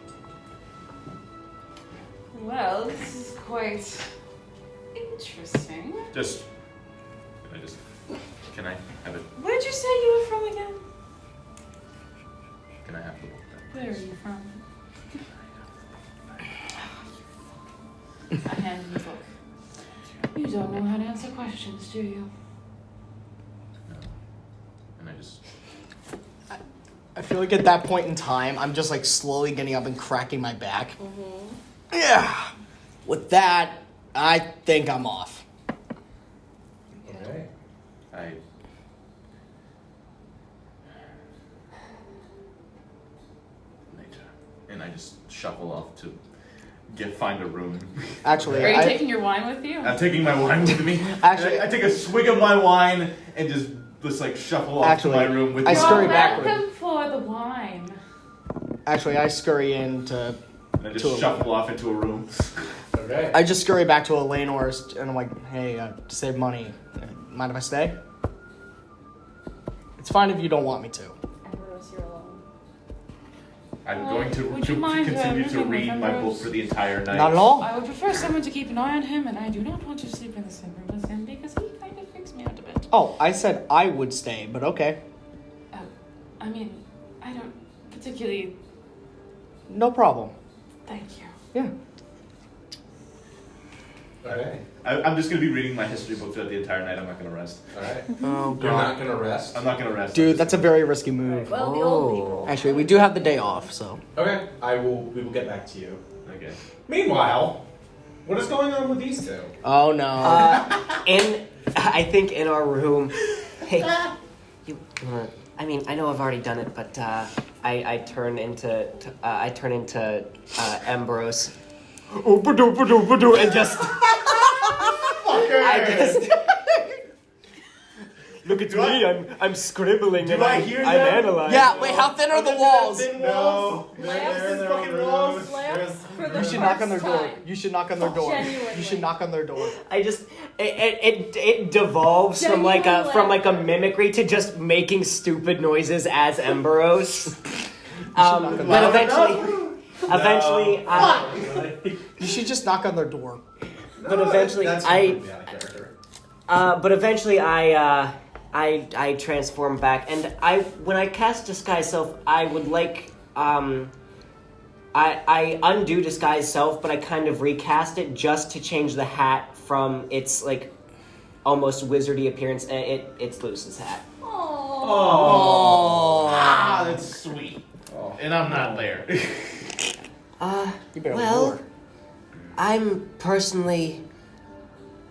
Well, this is quite interesting.
Can I have it?
Where'd you say you were from again?
Can I have the book then?
Where are you from? I hand him the book. You don't know how to answer questions, do you?
No. And I just.
I feel like at that point in time, I'm just like slowly getting up and cracking my back. Yeah. With that, I think I'm off.
Okay.
And I just shuffle off to find a room.
Actually,
Are you taking your wine with you?
I'm taking my wine with me.
Actually-
I take a swig of my wine and just like shuffle off
Actually,
to my room with
I
my
scurry
You're
backward.
welcome for the wine.
Actually, I scurry into.
and I just shuffle off into a room.
Okay.
I just scurry back to Eleanor's and I'm like, hey, to save money, mind if I stay? It's fine if you don't want me to.
Ambrose, you're alone.
I'm going to
Would you mind,
continue to
moving
read
with
my book
Ambrose?
for the entire night.
Not at all.
I would prefer someone to keep an eye on him, and I do not want to sleep in the same room as him because he kind of freaks me out a bit.
Oh, I said I would stay, but okay.
I mean, I don't particularly.
No problem.
Thank you.
Yeah.
Okay.
I'm just going to be reading my history book throughout the entire night. I'm not going to rest.
All right.
Oh,
You're not gonna rest.
I'm not going to rest.
Dude, that's a very risky move.
Well, the old people.
Actually, we do have the day off, so.
Okay. We will get back to you.
Okay.
Meanwhile, what is going on with these two?
Oh no.
I think in our room. Hey, I mean, I know I've already done it, but I turn into Ambrose. And just. I just. Look at me! I'm scribbling and
I
I'm
hear
I'm
them?
analyzing.
Yeah, wait, how thin are the walls?
No.
Lamps,
fucking walls.
lamps for the
You should knock on their
first
door.
time.
You should knock on their door.
Genuinely.
You should knock on their door.
I just it devolves from like a mimicry to just making stupid noises as Ambrose. But eventually,
You should just knock on their door.
but eventually I transform back, and when I cast Disguise Self, I would like I undo Disguise Self, but I kind of recast it just to change the hat from its like almost wizardy appearance. It's Luce's hat.
Oh. Ah, that's sweet. And I'm not there.
You better
Well,
lure.
I'm personally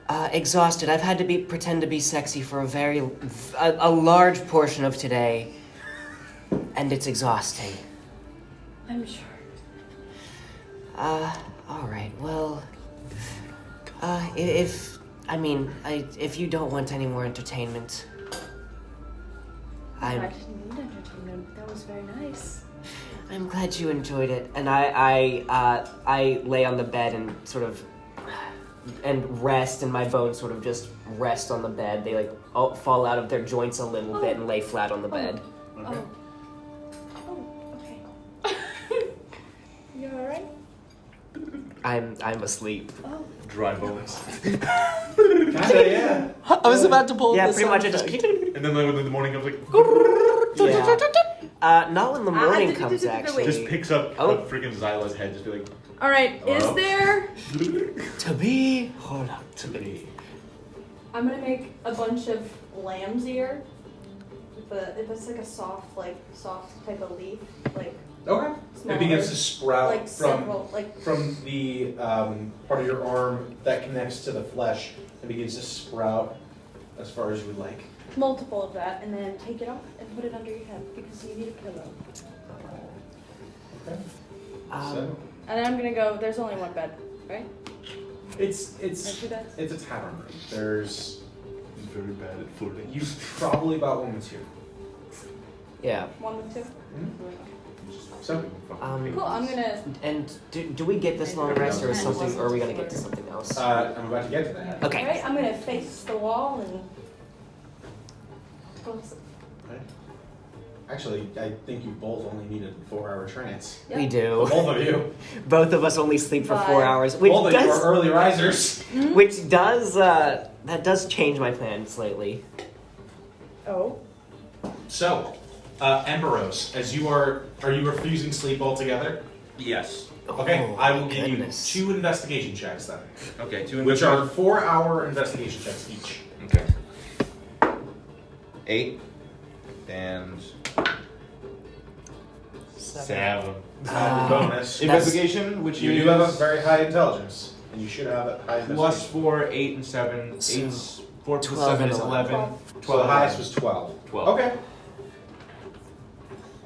Exhausted. I've had to pretend to be sexy for a large portion of today, and it's exhausting.
I'm sure.
All right. Well, if you don't want any more entertainment,
I didn't need entertainment. That was very nice.
I'm glad you enjoyed it. And I lay on the bed and sort of and rest, and my bones sort of just rest on the bed. They fall out of their joints a little bit and lay flat on the bed.
Okay.
Okay. You alright?
I'm asleep.
Oh.
Dry bones.
Kinda, yeah.
I was about to pull
Yeah,
this
pretty much. It
sound
just.
effect.
And then like, when the morning comes, like,
Yeah. Not when the morning comes, actually.
just picks up
Oh.
freaking Xyla's head, just be like,
Alright, is there...
To be or not to be.
I'm gonna make a bunch of lamb's ear. If it's like a soft type of leaf, like
Okay.
smaller,
It begins to sprout
like several, like
from the part of your arm that connects to the flesh. It begins to sprout as far as you would like.
multiple of that, and then take it off and put it under your head because you need a pillow.
Okay.
Um,
And then I'm gonna go. There's only one bed, right?
It's
Or two beds?
it's a tavern room. There's
he's very bad at flirting.
you probably about 1 with 2.
yeah.
One with two.
So
Cool. I'm gonna.
And do we get this long rest, or is something? Or are we gonna get to something else?
I'm about to get to that.
Okay.
Alright, I'm gonna face the wall and.
Actually, I think you both only need a 4-hour trance.
Yep.
We do.
Both of you.
Both of us only sleep for 4
Five.
hours, which
Both of you are
does
early risers.
that does change my plan slightly.
Oh.
So, Emberos, as you are you refusing sleep altogether?
Yes.
Okay,
Oh,
I will give
goodness.
you 2 investigation checks then,
Okay, 2
which are 4-hour investigation checks each.
Okay. 8 and 7.
Bonus.
Investigation, which
You do have a very high intelligence, and you should have a high investigation.
plus 4, 8 and 7.
So,
8's 4 plus
12
7
and
is 11.
12.
So the highest was 12.
12.
Okay.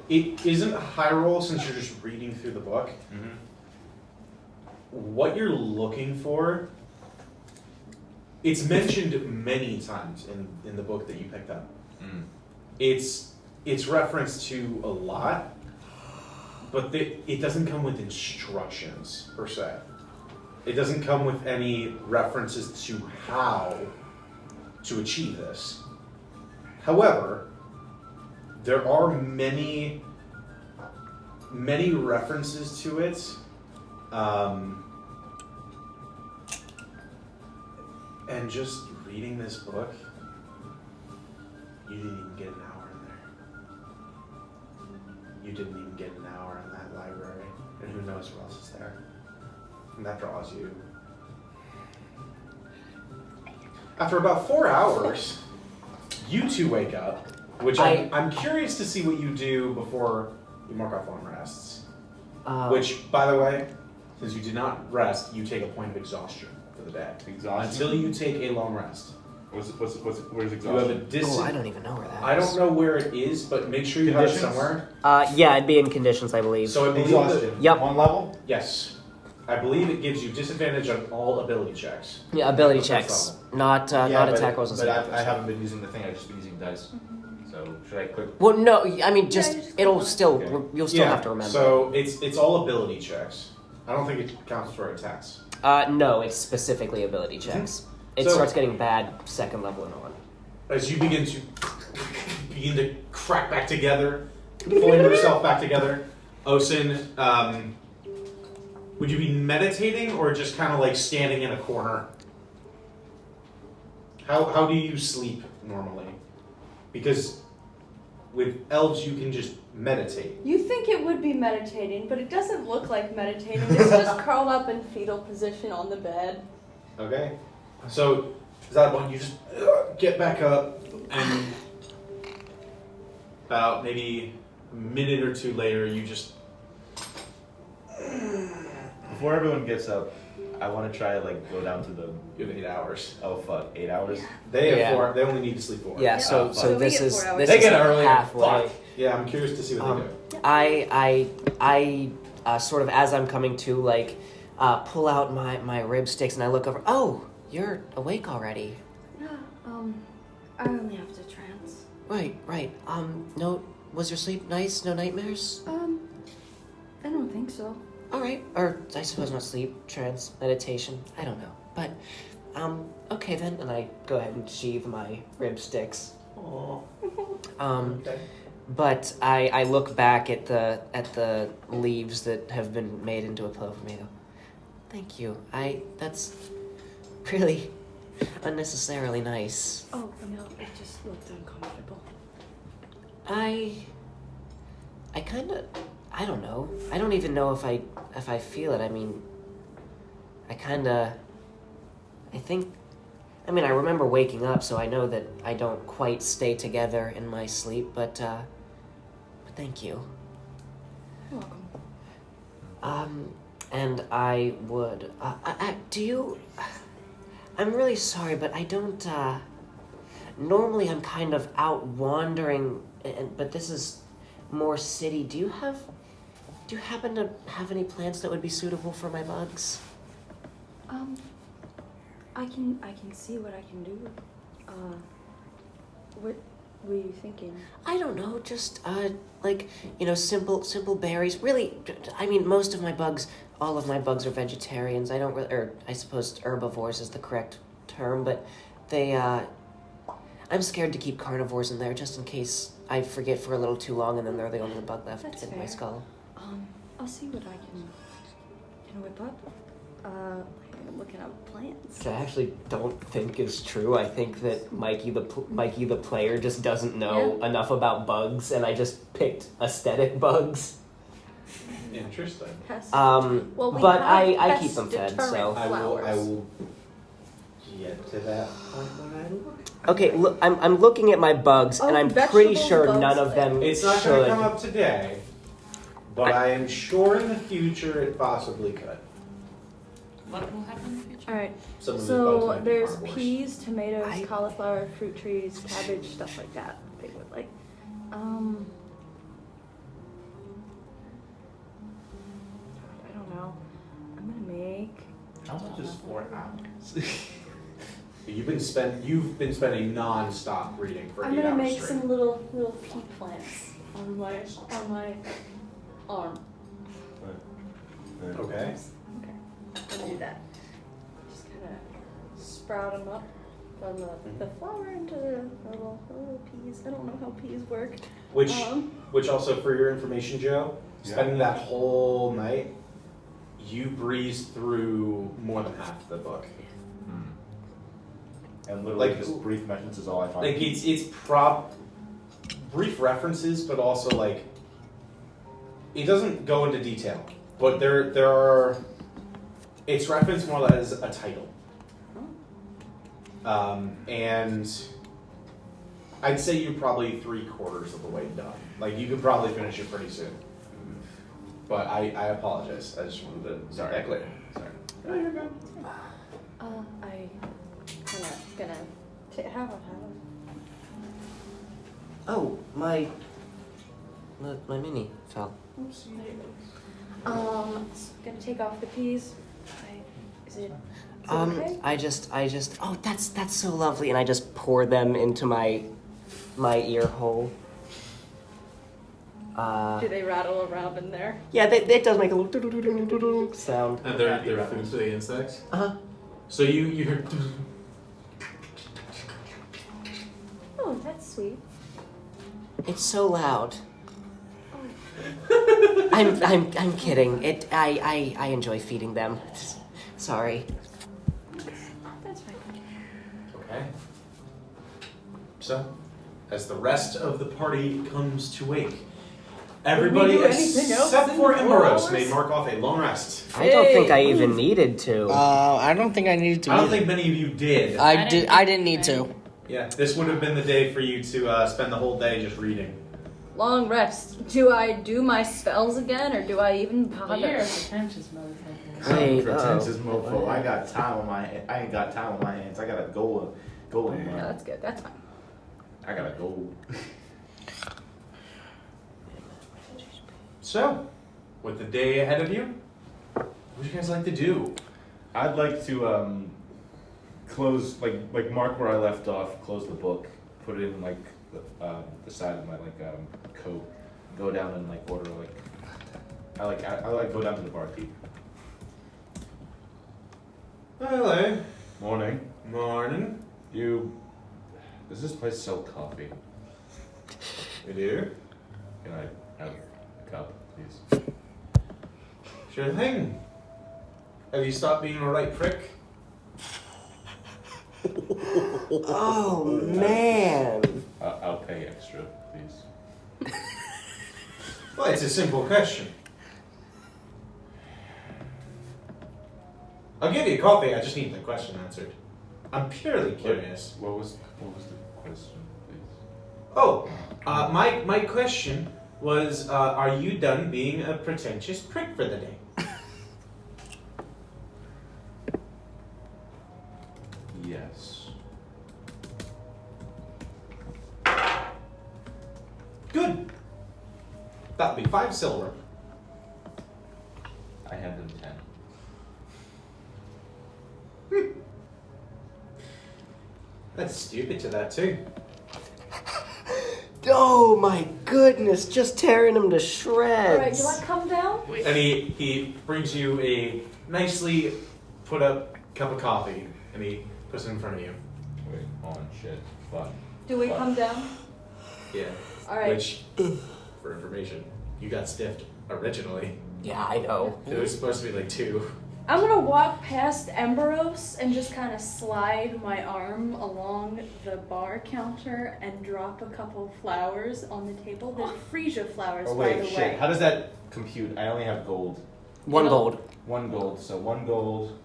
It isn't a high roll since you're just reading through the book.
Mm-hmm.
What you're looking for, it's mentioned many times in the book that you picked up.
Mm.
It's referenced to a lot, but it doesn't come with instructions per se. It doesn't come with any references to how to achieve this. However, there are many references to it. And just reading this book, you didn't even get an hour in there. You didn't even get an hour in that library, and who knows what else is there. And that draws you. After about 4 hours, you two wake up, which I'm curious to see what you do before you mark off long rests. Which, by the way, since you did not rest, you take a point of exhaustion for the day.
Exhaustion?
Until you take a long rest.
Where's exhaustion?
You have a
Oh, I don't even know where that is.
I don't know where it is, but make sure you have it
Conditions?
somewhere.
Yeah, it'd be in conditions, I believe.
So I believe
Exhaustion.
that,
Yep.
1 level?
yes. I believe it gives you disadvantage on all ability checks.
Yeah, ability
First
checks,
level.
not attack rolls. and
But
saving
I
throws.
haven't been using the thing, I've just been using dice. So, should I click?
Well, no, I mean just
Yeah, just
it'll
click on it.
still
Okay.
you'll still have to remember.
So it's all ability checks. I don't think it counts for attacks.
No, it's specifically ability checks. It
So-
starts getting bad second level and on.
As you begin to crack back together, pulling yourself back together, Osin, would you be meditating or just kind of like standing in a corner? How do you sleep normally? Because with elves you can just meditate.
You think it would be meditating, but it doesn't look like meditating. It's just curled up in fetal position on the bed.
Okay? So, is that a point you just get back up and about maybe a minute or two later you just...
Before everyone gets up, I want to try like go down to the.
You have 8 hours.
Oh fuck, 8 hours.
They have
Yeah.
4. They only need to sleep 4.
Yeah. So
So we
this
get
is
4 hours.
this
They
is
get early.
halfway.
Fuck. Yeah, I'm curious to see what they do.
I sort of as I'm coming to like pull out my rib sticks and I look over. Oh, you're awake already.
Yeah, I only have to trance.
Right. No, was your sleep nice? No nightmares?
I don't think so.
All right, or I suppose not sleep, trance, meditation. I don't know, but okay then. And I go ahead and sheathe my rib sticks.
Aww.
Okay. But I look back at the leaves that have been made into a pillow for me. Thank you. That's really unnecessarily nice.
Oh, no, it just looked uncomfortable.
I kind of, I don't know. I don't even know if I feel it. I mean, I remember waking up, so I know that I don't quite stay together in my sleep, but thank you.
You're welcome.
And I would, I'm really sorry, but I don't, normally I'm kind of out wandering, but this is more city. Do you happen to have any plants that would be suitable for my bugs?
I can see what I can do. What were you thinking?
I don't know, just, simple berries. Really, I mean, most of my bugs, all of my bugs are vegetarians. I don't really, or I suppose herbivores is the correct term, but they, I'm scared to keep carnivores in there just in case I forget for a little too long and then they're the only bug left
That's
in my
fair.
skull.
I'll see what I can whip up. I'm looking at plants.
Which I actually don't think is true. I think that Mikey the player just doesn't know enough about bugs, and I just picked aesthetic bugs.
Interesting.
Well, we
but
have
I
pest
keep them fed,
deterrent
so
I
flowers.
will get to that point already.
okay. Look, I'm looking at my bugs, and
Oh,
I'm pretty
vegetables,
sure
bugs,
none of them
It's not
should.
going to come up today, but I am sure in the future it possibly could.
What will happen in the future?
Alright,
Some of these bugs
so
might be
there's
carnivores.
peas, tomatoes,
I-
cauliflower, fruit trees, cabbage, stuff like that. They would like. I don't know. I'm gonna make.
How much is 4 hours?
You've been spending non-stop reading for
I'm
8
gonna
hours
make
straight.
some little pea plants on my arm.
Okay.
Okay, I'm gonna do that. Just kind of sprout them up from the flower into the little peas. I don't know how peas work.
Which also, for your information, Joe,
Yeah.
spending that whole night, you breezed through more than half the book.
And literally
Like-
just brief mentions is all I find.
Like it's brief references, but also like it doesn't go into detail. But there are it's referenced more as a title. And I'd say you're probably 3/4 of the way done. Like you could probably finish it pretty soon. But I apologize. I just wanted to make that clear. Sorry. No, you're good.
I gonna have them.
Oh, my mini fell.
Oops. Gonna take off the peas. Is it okay?
I just. Oh, that's so lovely, and I just pour them into my ear hole.
Do they rattle around in there?
Yeah, it does make a little sound.
And they're food for the insects?
Uh-huh.
So you hear...
Oh, that's sweet.
It's so loud. I'm kidding. I enjoy feeding them. Sorry.
That's fine.
Okay. So, as the rest of the party comes to wake, everybody
do anything else
except
in
for
4
Emberos
hours?
may mark off a long rest.
I don't think I even needed to.
I don't think I needed to.
I don't
either.
think many of you did.
I didn't need to.
Yeah, this would have been the day for you to spend the whole day just reading.
long rest. Do I do my spells again, or do I even
Well,
bother?
you're a pretentious motherfucker.
Wait,
Pretentious
oh.
mofo. I got time on my. I ain't got time on my hands. I got a goal in
No,
mind.
that's good. That's fine.
I got a goal.
So, with the day ahead of you, what would you guys like to do?
I'd like to close like mark where I left off. Close the book. Put it in like the side of my coat. Go down and like order I go down to the barkeep.
Hello.
Morning.
Morning.
Does this place sell coffee?
We do.
Can I have a cup, please?
Sure thing. Have you stopped being a right prick?
Oh, man.
I'll pay extra, please.
Well, it's a simple question. I'll give you coffee, I just need the question answered. I'm purely curious.
What was the question, please?
Oh, my question was, are you done being a pretentious prick for the day?
Yes.
Good. That'll be 5 silver.
I hand him 10.
That's stupid to that too.
Oh my goodness, just tearing him to shreds.
Alright, do I come down?
And he brings you a nicely put up cup of coffee, and he puts it in front of you.
Wait, on shit. Fuck.
Do we
Fuck.
come down?
Yeah.
Alright.
Which, for information, you got stiffed originally.
Yeah, I know.
It was supposed to be like 2.
I'm gonna walk past Emberos and just kind of slide my arm along the bar counter and drop a couple flowers on the table. They're freesia flowers,
Oh
by
wait,
the
shit.
way.
How does that compute? I only have gold.
1 gold.
1 gold. So 1 gold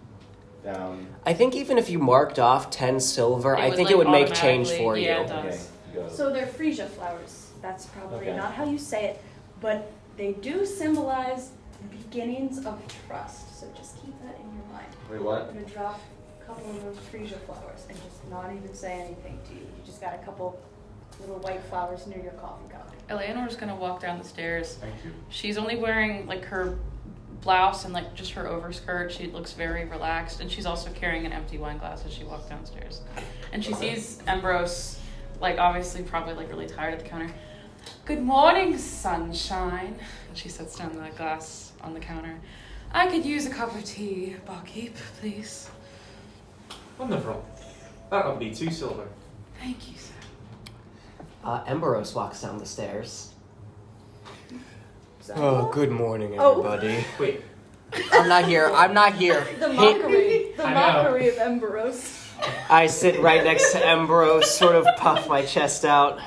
down.
I think even if you marked off 10 silver, I think
like,
it would make change
automatically-
for
yeah,
you.
it does.
Okay. Go.
So they're freesia flowers. That's probably
Okay.
not how you say it, but they do symbolize beginnings of trust. So just keep that in your mind.
Wait,
I'm
what?
gonna drop a couple of those freesia flowers and just not even say anything to you. You just got a couple little white flowers near your coffee cup.
Eleanor's gonna walk down the stairs.
Thank you.
She's only wearing like her blouse and like just her overskirt. She looks very relaxed, and she's also carrying an empty wine glass as she walks downstairs. And she sees Ambrose, like obviously probably like really tired at the counter. Good morning, sunshine. And she sets down the glass on the counter. I could use a cup of tea, barkeep, please.
Wonderful. That'll be 2 silver.
Thank you, sir.
Emberos walks down the stairs.
Is that
Oh,
all?
good morning,
Oh.
everybody.
Wait,
I'm not here. I'm not here.
The mockery. The
I know.
mockery of Emberos.
I sit right next to Emberos, sort of puff my chest out.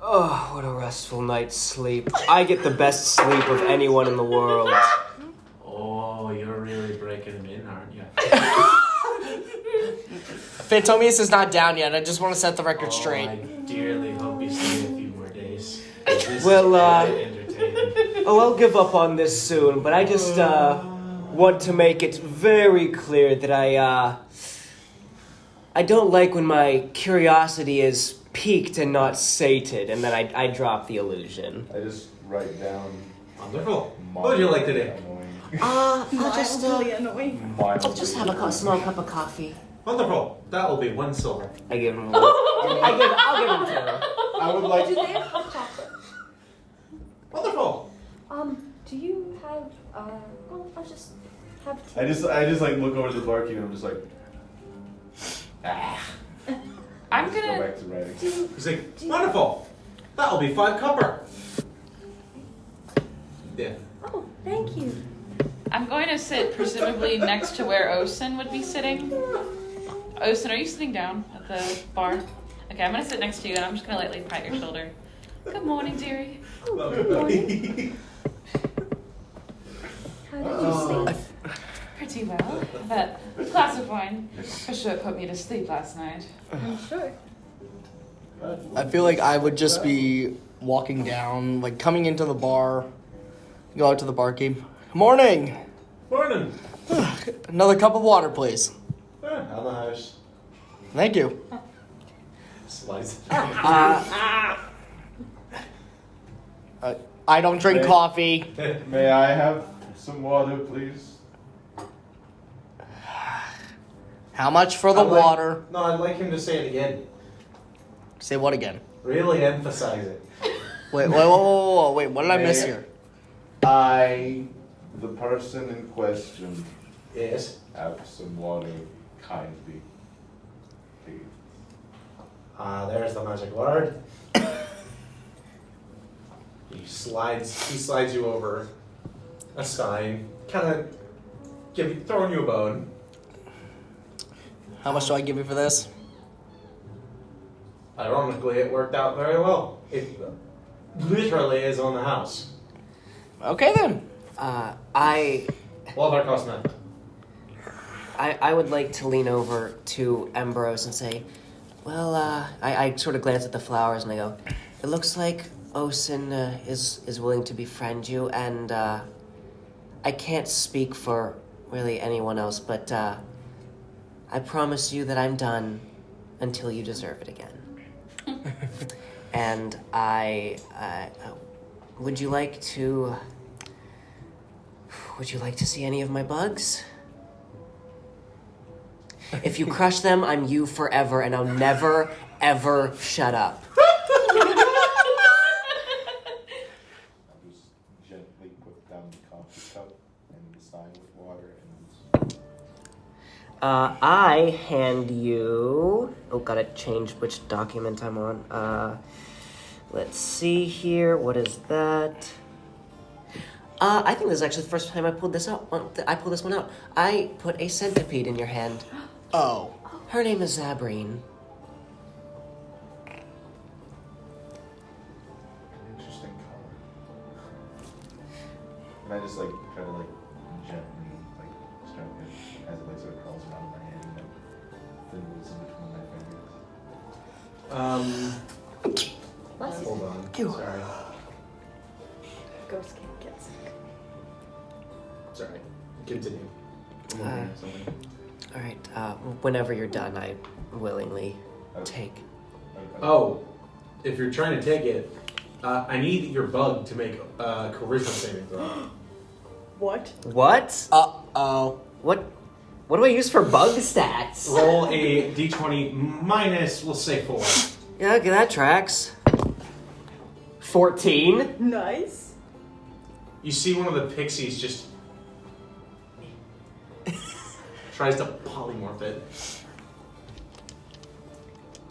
Oh, what a restful night's sleep. I get the best sleep of anyone in the world.
Oh, you're really breaking him in, aren't you?
Phantomius is not down yet. I just want to set the record
I
straight.
dearly hope you stay a few more days. This
Well,
is very entertaining.
Oh, I'll give up on this soon, but I just, want to make it very clear that I don't like when my curiosity is piqued and not sated, and then I drop the illusion.
I just write down.
wonderful. What would you like today?
I'll just,
Mildly annoying.
I'll just have a small cup of coffee.
Wonderful. That will be 1 silver.
I give him one. I'll give him 2.
I would like.
Do they have hot chocolate?
Wonderful.
Do you have, well, I'll just have tea.
I just like look over to the barkeep and I'm just like.
I'm
Just go
gonna
back to writing.
He's like, wonderful. That'll be 5 copper. Yeah.
Oh, thank you.
I'm going to sit presumably next to where Osen would be sitting. Osen, are you sitting down at the bar? Okay, I'm going to sit next to you and I'm just going to lightly pat your shoulder. Good morning, dearie.
Oh, good morning. How did you sleep?
Pretty well. That glass of wine for sure put me to sleep last night.
I'm sure.
I feel like I would just be walking down, like coming into the bar. Go out to the barkeep. Morning.
Morning.
Another cup of water, please.
On the house.
Thank you.
Slice.
I don't drink
Hey.
coffee.
May I have some water, please?
How much for the water?
No, I'd like him to say it again.
Say what again?
Really emphasize it.
Wait, what did I miss here?
I, the person in question,
Yes.
have some water kindly, please.
There's the magic word. He slides you over a sign, kind of throwing you a bone.
How much do I give you for this?
Ironically, it worked out very well. It literally is on the house.
Okay then.
Well, that cost nothing.
I would like to lean over to Ambrose and say, well, I sort of glance at the flowers and I go, it looks like Osen is willing to befriend you, and I can't speak for really anyone else, but I promise you that I'm done until you deserve it again. And would you like to see any of my bugs? If you crush them, I'm you forever, and I'll never, ever shut up.
I just gently put down the coffee cup and the sign with water and
I hand you... Oh, gotta change which document I'm on. Let's see here. What is that? I think this is actually the first time I pulled this out. I pulled this one out. I put a centipede in your hand.
Oh.
Her name is Zabrine.
interesting color. And I just like try to like gently like stroke it as it like sort of crawls around my hand and like fiddles in between my fingers.
Hold on.
You.
Sorry.
Ghost can't get sick.
Sorry. Continue. I'm looking at something.
All right. Whenever you're done, I willingly take.
Oh, if you're trying to take it, I need your bug to make a charisma saving throw.
What?
What?
Uh-oh.
What do I use for bug stats?
Roll a d20 minus, we'll say 4.
Yeah, okay, that tracks. 14.
Nice.
You see one of the pixies just tries to polymorph it.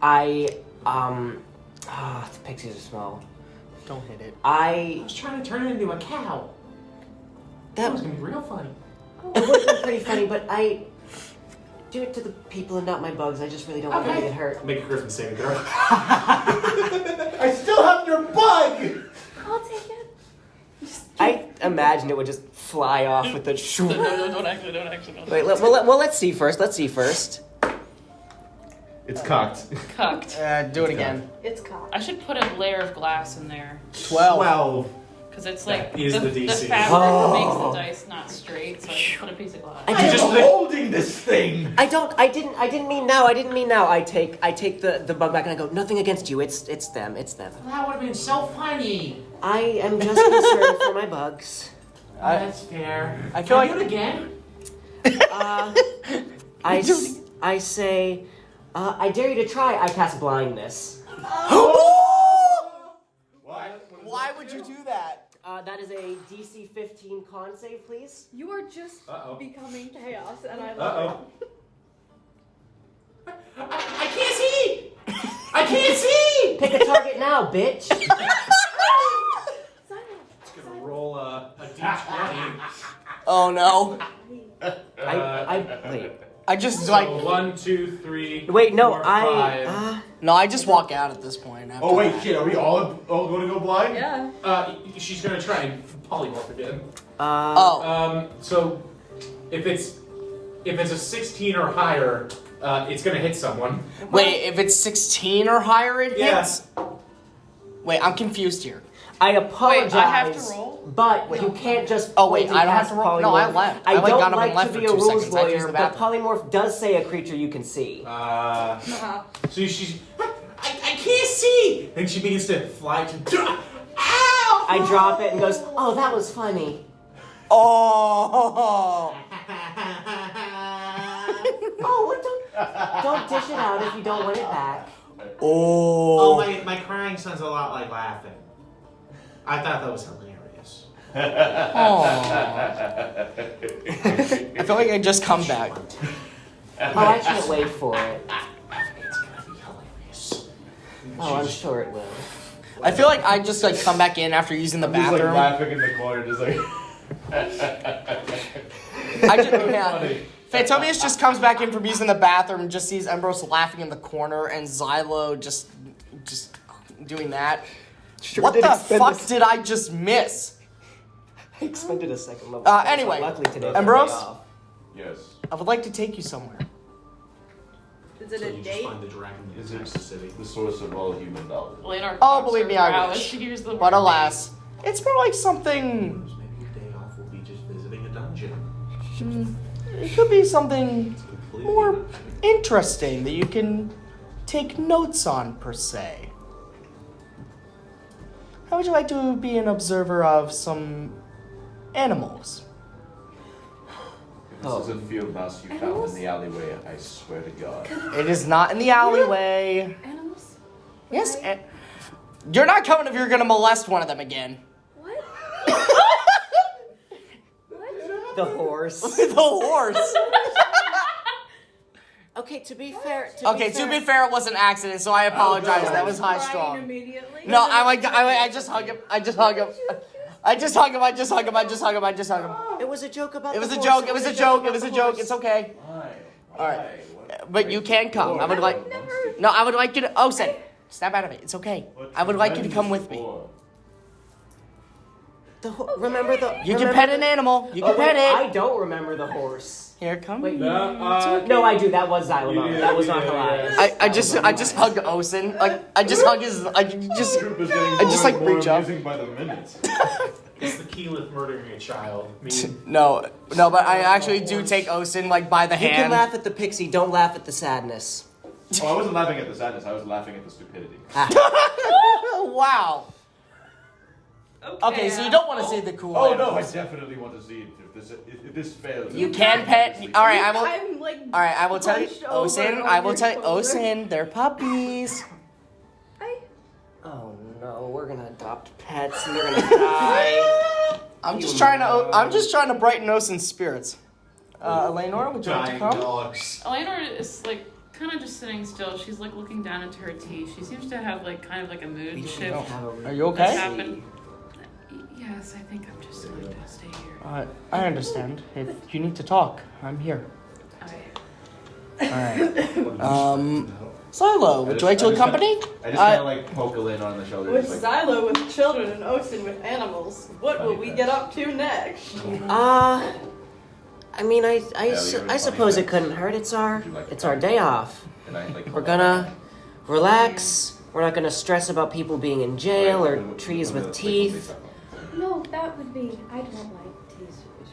The pixies are small.
Don't hit it.
I was trying to turn it into a cow. That was gonna be real funny.
It would be pretty funny, but I do it to the people and not my bugs. I just really don't want them to get hurt.
Make a charisma saving throw.
I still have your bug!
I'll take it.
I imagined it would just fly off with the.
No, don't actually.
Wait, let's see first.
It's cocked.
Cocked.
Do it again.
It's cocked.
I should put a layer of glass in there.
12.
Because it's like
That is the DC.
fabric makes the dice not straight, so I should put a piece of glass.
I
I'm
just
holding this thing!
I didn't mean now. I take the bug back and I go, nothing against you. It's them.
That would have been so funny.
I am just concerned for my bugs.
That's fair.
I feel like
do it again.
I say, I dare you to try. I cast blindness.
Why would you do that?
That is a DC 15 con save, please.
You are just becoming chaos, and I
Uh-oh.
love
I can't see! I can't see!
Pick a target now, bitch.
it.
It's gonna roll a d20.
Oh no.
Wait.
I just
So
like
1, 2, 3.
Wait, no,
4, 5.
no, I just walk out at this point. After
Oh wait,
that.
shit, are we all going to go blind?
Yeah.
She's gonna try and polymorph again.
Oh.
So if it's a 16 or higher, it's gonna hit someone.
Wait, if it's 16 or higher, it
Yeah.
hits. Wait, I'm confused here.
I apologize.
Wait, I have to roll?
But
Wait.
you can't just.
Oh, wait,
point and
I don't have
cast
to roll? No, I
polymorph.
left.
I
I, like,
don't
got up and
like
left
to
for
be a
2
rules
seconds. I used
lawyer,
the
but
bathroom.
polymorph does say a creature you can see.
Uh-huh.
So she's. I can't see! And she begins to fly to. Ow!
I drop it and goes, oh, that was funny.
Oh!
Oh, what don't dish it out if you don't want it back.
Oh,
Oh!
my crying sounds a lot like laughing. I thought that was hilarious.
Oh! I feel like I just come back.
Oh, I can't wait for it.
It's gonna be hilarious.
Oh, I'm sure it will.
I feel like I just like come back in after using the
I'm just like
bathroom.
laughing in the corner, just like.
I just yeah. Phantomius just comes back in from using the bathroom and just sees Embros laughing in the corner and Xylo just doing that.
Sure
What
did
the
expend
fuck
this-
did I just miss?
I expended a second level.
Anyway,
so luckily today
Ambrose?
Yes.
I would like to take you somewhere.
Is it
So
a
you just
date?
find the dragon that
Is
attacks
it
the city.
the source of all human knowledge?
Leonard
Oh,
cocks
believe
her
me, I
brow
wish.
as she hears the
But
word
alas, it's more like something.
Maybe your day off will be just visiting a dungeon.
It could be something
It's completely
more
not-
interesting that you can take notes on, per se. How would you like to be an observer of some animals?
If this is a field mouse you found in the alleyway, I swear to God.
It is not in the alleyway.
Animals?
Yes,
Okay.
you're not coming if you're gonna molest one of them again.
What? What?
The horse.
The horse.
Okay, to be fair.
Okay, to be fair, it was an accident, so I apologize. That was high
Crying
strong.
immediately?
No, I just hug him. I just hug him. I just hug him. I just hug him. I just hug him. I just hug him.
It was a joke about
It was
the
a
horse.
joke. It was a joke. It
about
was a
the
joke.
horse.
It's okay.
Why?
All right. But you can come. I would like. No, I would like you to. Oh, say, snap out of it. It's okay. I would like you to come with me.
Remember the.
You can
remember
pet
the-
an animal. You
Oh,
can
wait,
pet
I
it.
don't remember the horse.
Here, come.
Wait,
No,
no, I do. That was Xylema.
Yeah,
That was not
yeah,
Elias.
yeah.
I just hug Osen. Like I just hug his. I just.
Troop is getting
I just,
more
like,
and more
reach up.
amusing by the minute.
It's the Keyleth murdering a child. I mean,
No, but I actually do take Osen like by the
You can
hand.
laugh at the pixie. Don't laugh at the sadness.
Oh, I wasn't laughing at the sadness. I was laughing at the stupidity.
Wow. Okay, so you don't want to see the cool.
Oh no, I
animals.
definitely want to see it. If this fails,
You can pet. All right, I will.
I'm like.
All right, I will tell you,
hunched over
Osen.
on
I will
your
tell you,
shoulder.
Osen. They're puppies.
Oh no, we're gonna adopt pets and they're gonna die.
I'm just trying to brighten Osen's spirits. Eleanor, would you like to
dying
come?
dogs.
Eleanor is like kind of just sitting still. She's like looking down into her tea. She seems to have like kind of like a mood shift.
Are you
That's
okay?
happened. Yes, I think I'm just going to stay here.
I understand. If you need to talk, I'm here. All right. Silo, would you like to accompany?
I just kind of like poke Elena on the shoulder.
With
just like,
Xylo with children and Osen with animals, what will we get up to next?
I mean, I
you're really
suppose
funny,
it couldn't hurt. It's our
you like
day off.
and I, like,
We're gonna relax. We're not gonna stress about people being in jail or trees with teeth.
No, that would be. I don't like trees with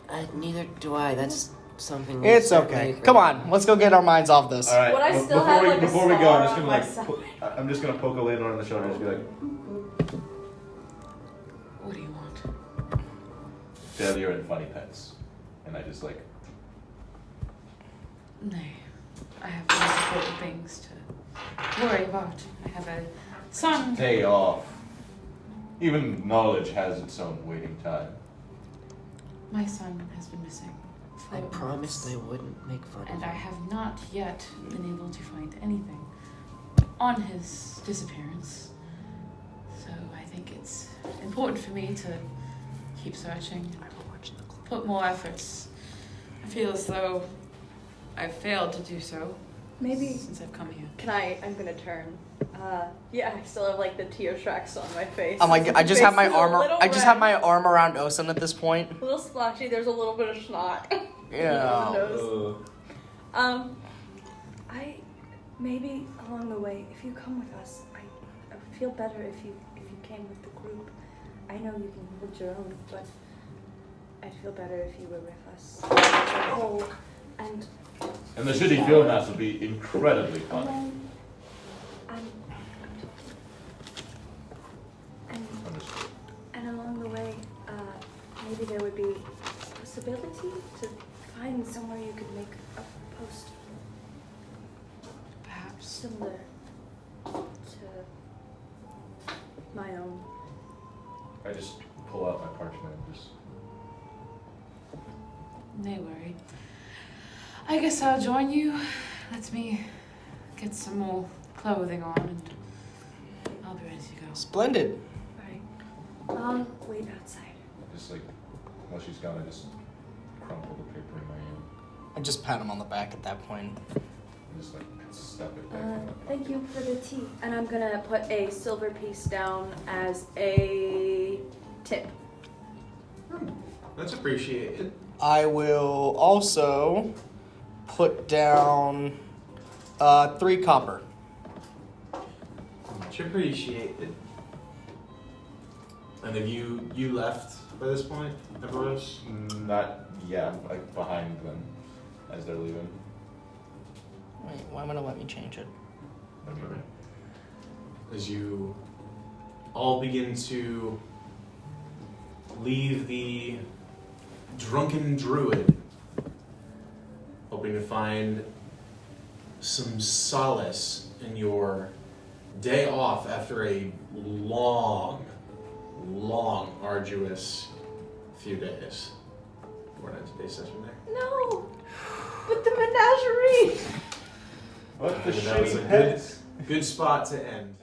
teeth.
Neither do I. That's something. we
It's
certainly
okay.
agree.
Come on, let's go get our minds off this.
All right.
Would I still
before
have,
we,
like, a
before we go,
scar
I'm just
on
gonna
my
like
side?
I'm just gonna poke Elena on the shoulder and just be like,
What do you want?
Failure and funny pets. And I just like,
Nay, I have more important things to worry about. I have a son.
day off. Even knowledge has its own waiting time.
My son has been missing.
I
for
promised I
months,
wouldn't make fun of
and I
him.
have not yet been able to find anything on his disappearance. So I think it's important for me to keep searching, put more efforts. I feel as though I've failed to do so
Maybe.
since I've come here.
I'm gonna turn. Yeah, I still have like the tear tracks on my face.
Oh my god, I just have my
Face is a
arm.
little
I just
red,
have my arm around Osen at this point.
A little splashy. There's a little bit of snot.
Yeah.
on the nose. I maybe along the way, if you come with us, I feel better if you came with the group. I know you can hold your own, but I'd feel better if you were with us as a whole. And
the shitty field house would be incredibly funny.
And along the way, maybe there would be a possibility to find somewhere you could make a post
Perhaps.
similar to my own.
I just pull out my parchment and just.
No worry. I guess I'll join you. Let me get some more clothing on and I'll be ready to go.
Splendid.
Right. I'll wait outside.
Just like, while she's gone, I just crumple the paper in my hand.
I just pat him on the back at that point.
And just like stuff it back in the
Thank you for the tea. And I'm gonna put a silver piece down as a tip.
That's appreciated.
I will also put down 3 copper.
Much appreciated. And have you left by this point, Emperors?
Not, yeah, like behind them as they're leaving.
Wait, why would it let me change it?
Okay. As you all begin to leave the drunken druid, hoping to find some solace in your day off after a long, arduous few days. We're going to end today's session there.
No! But the menagerie!
What the
That was a
shitty pets?
good spot to end.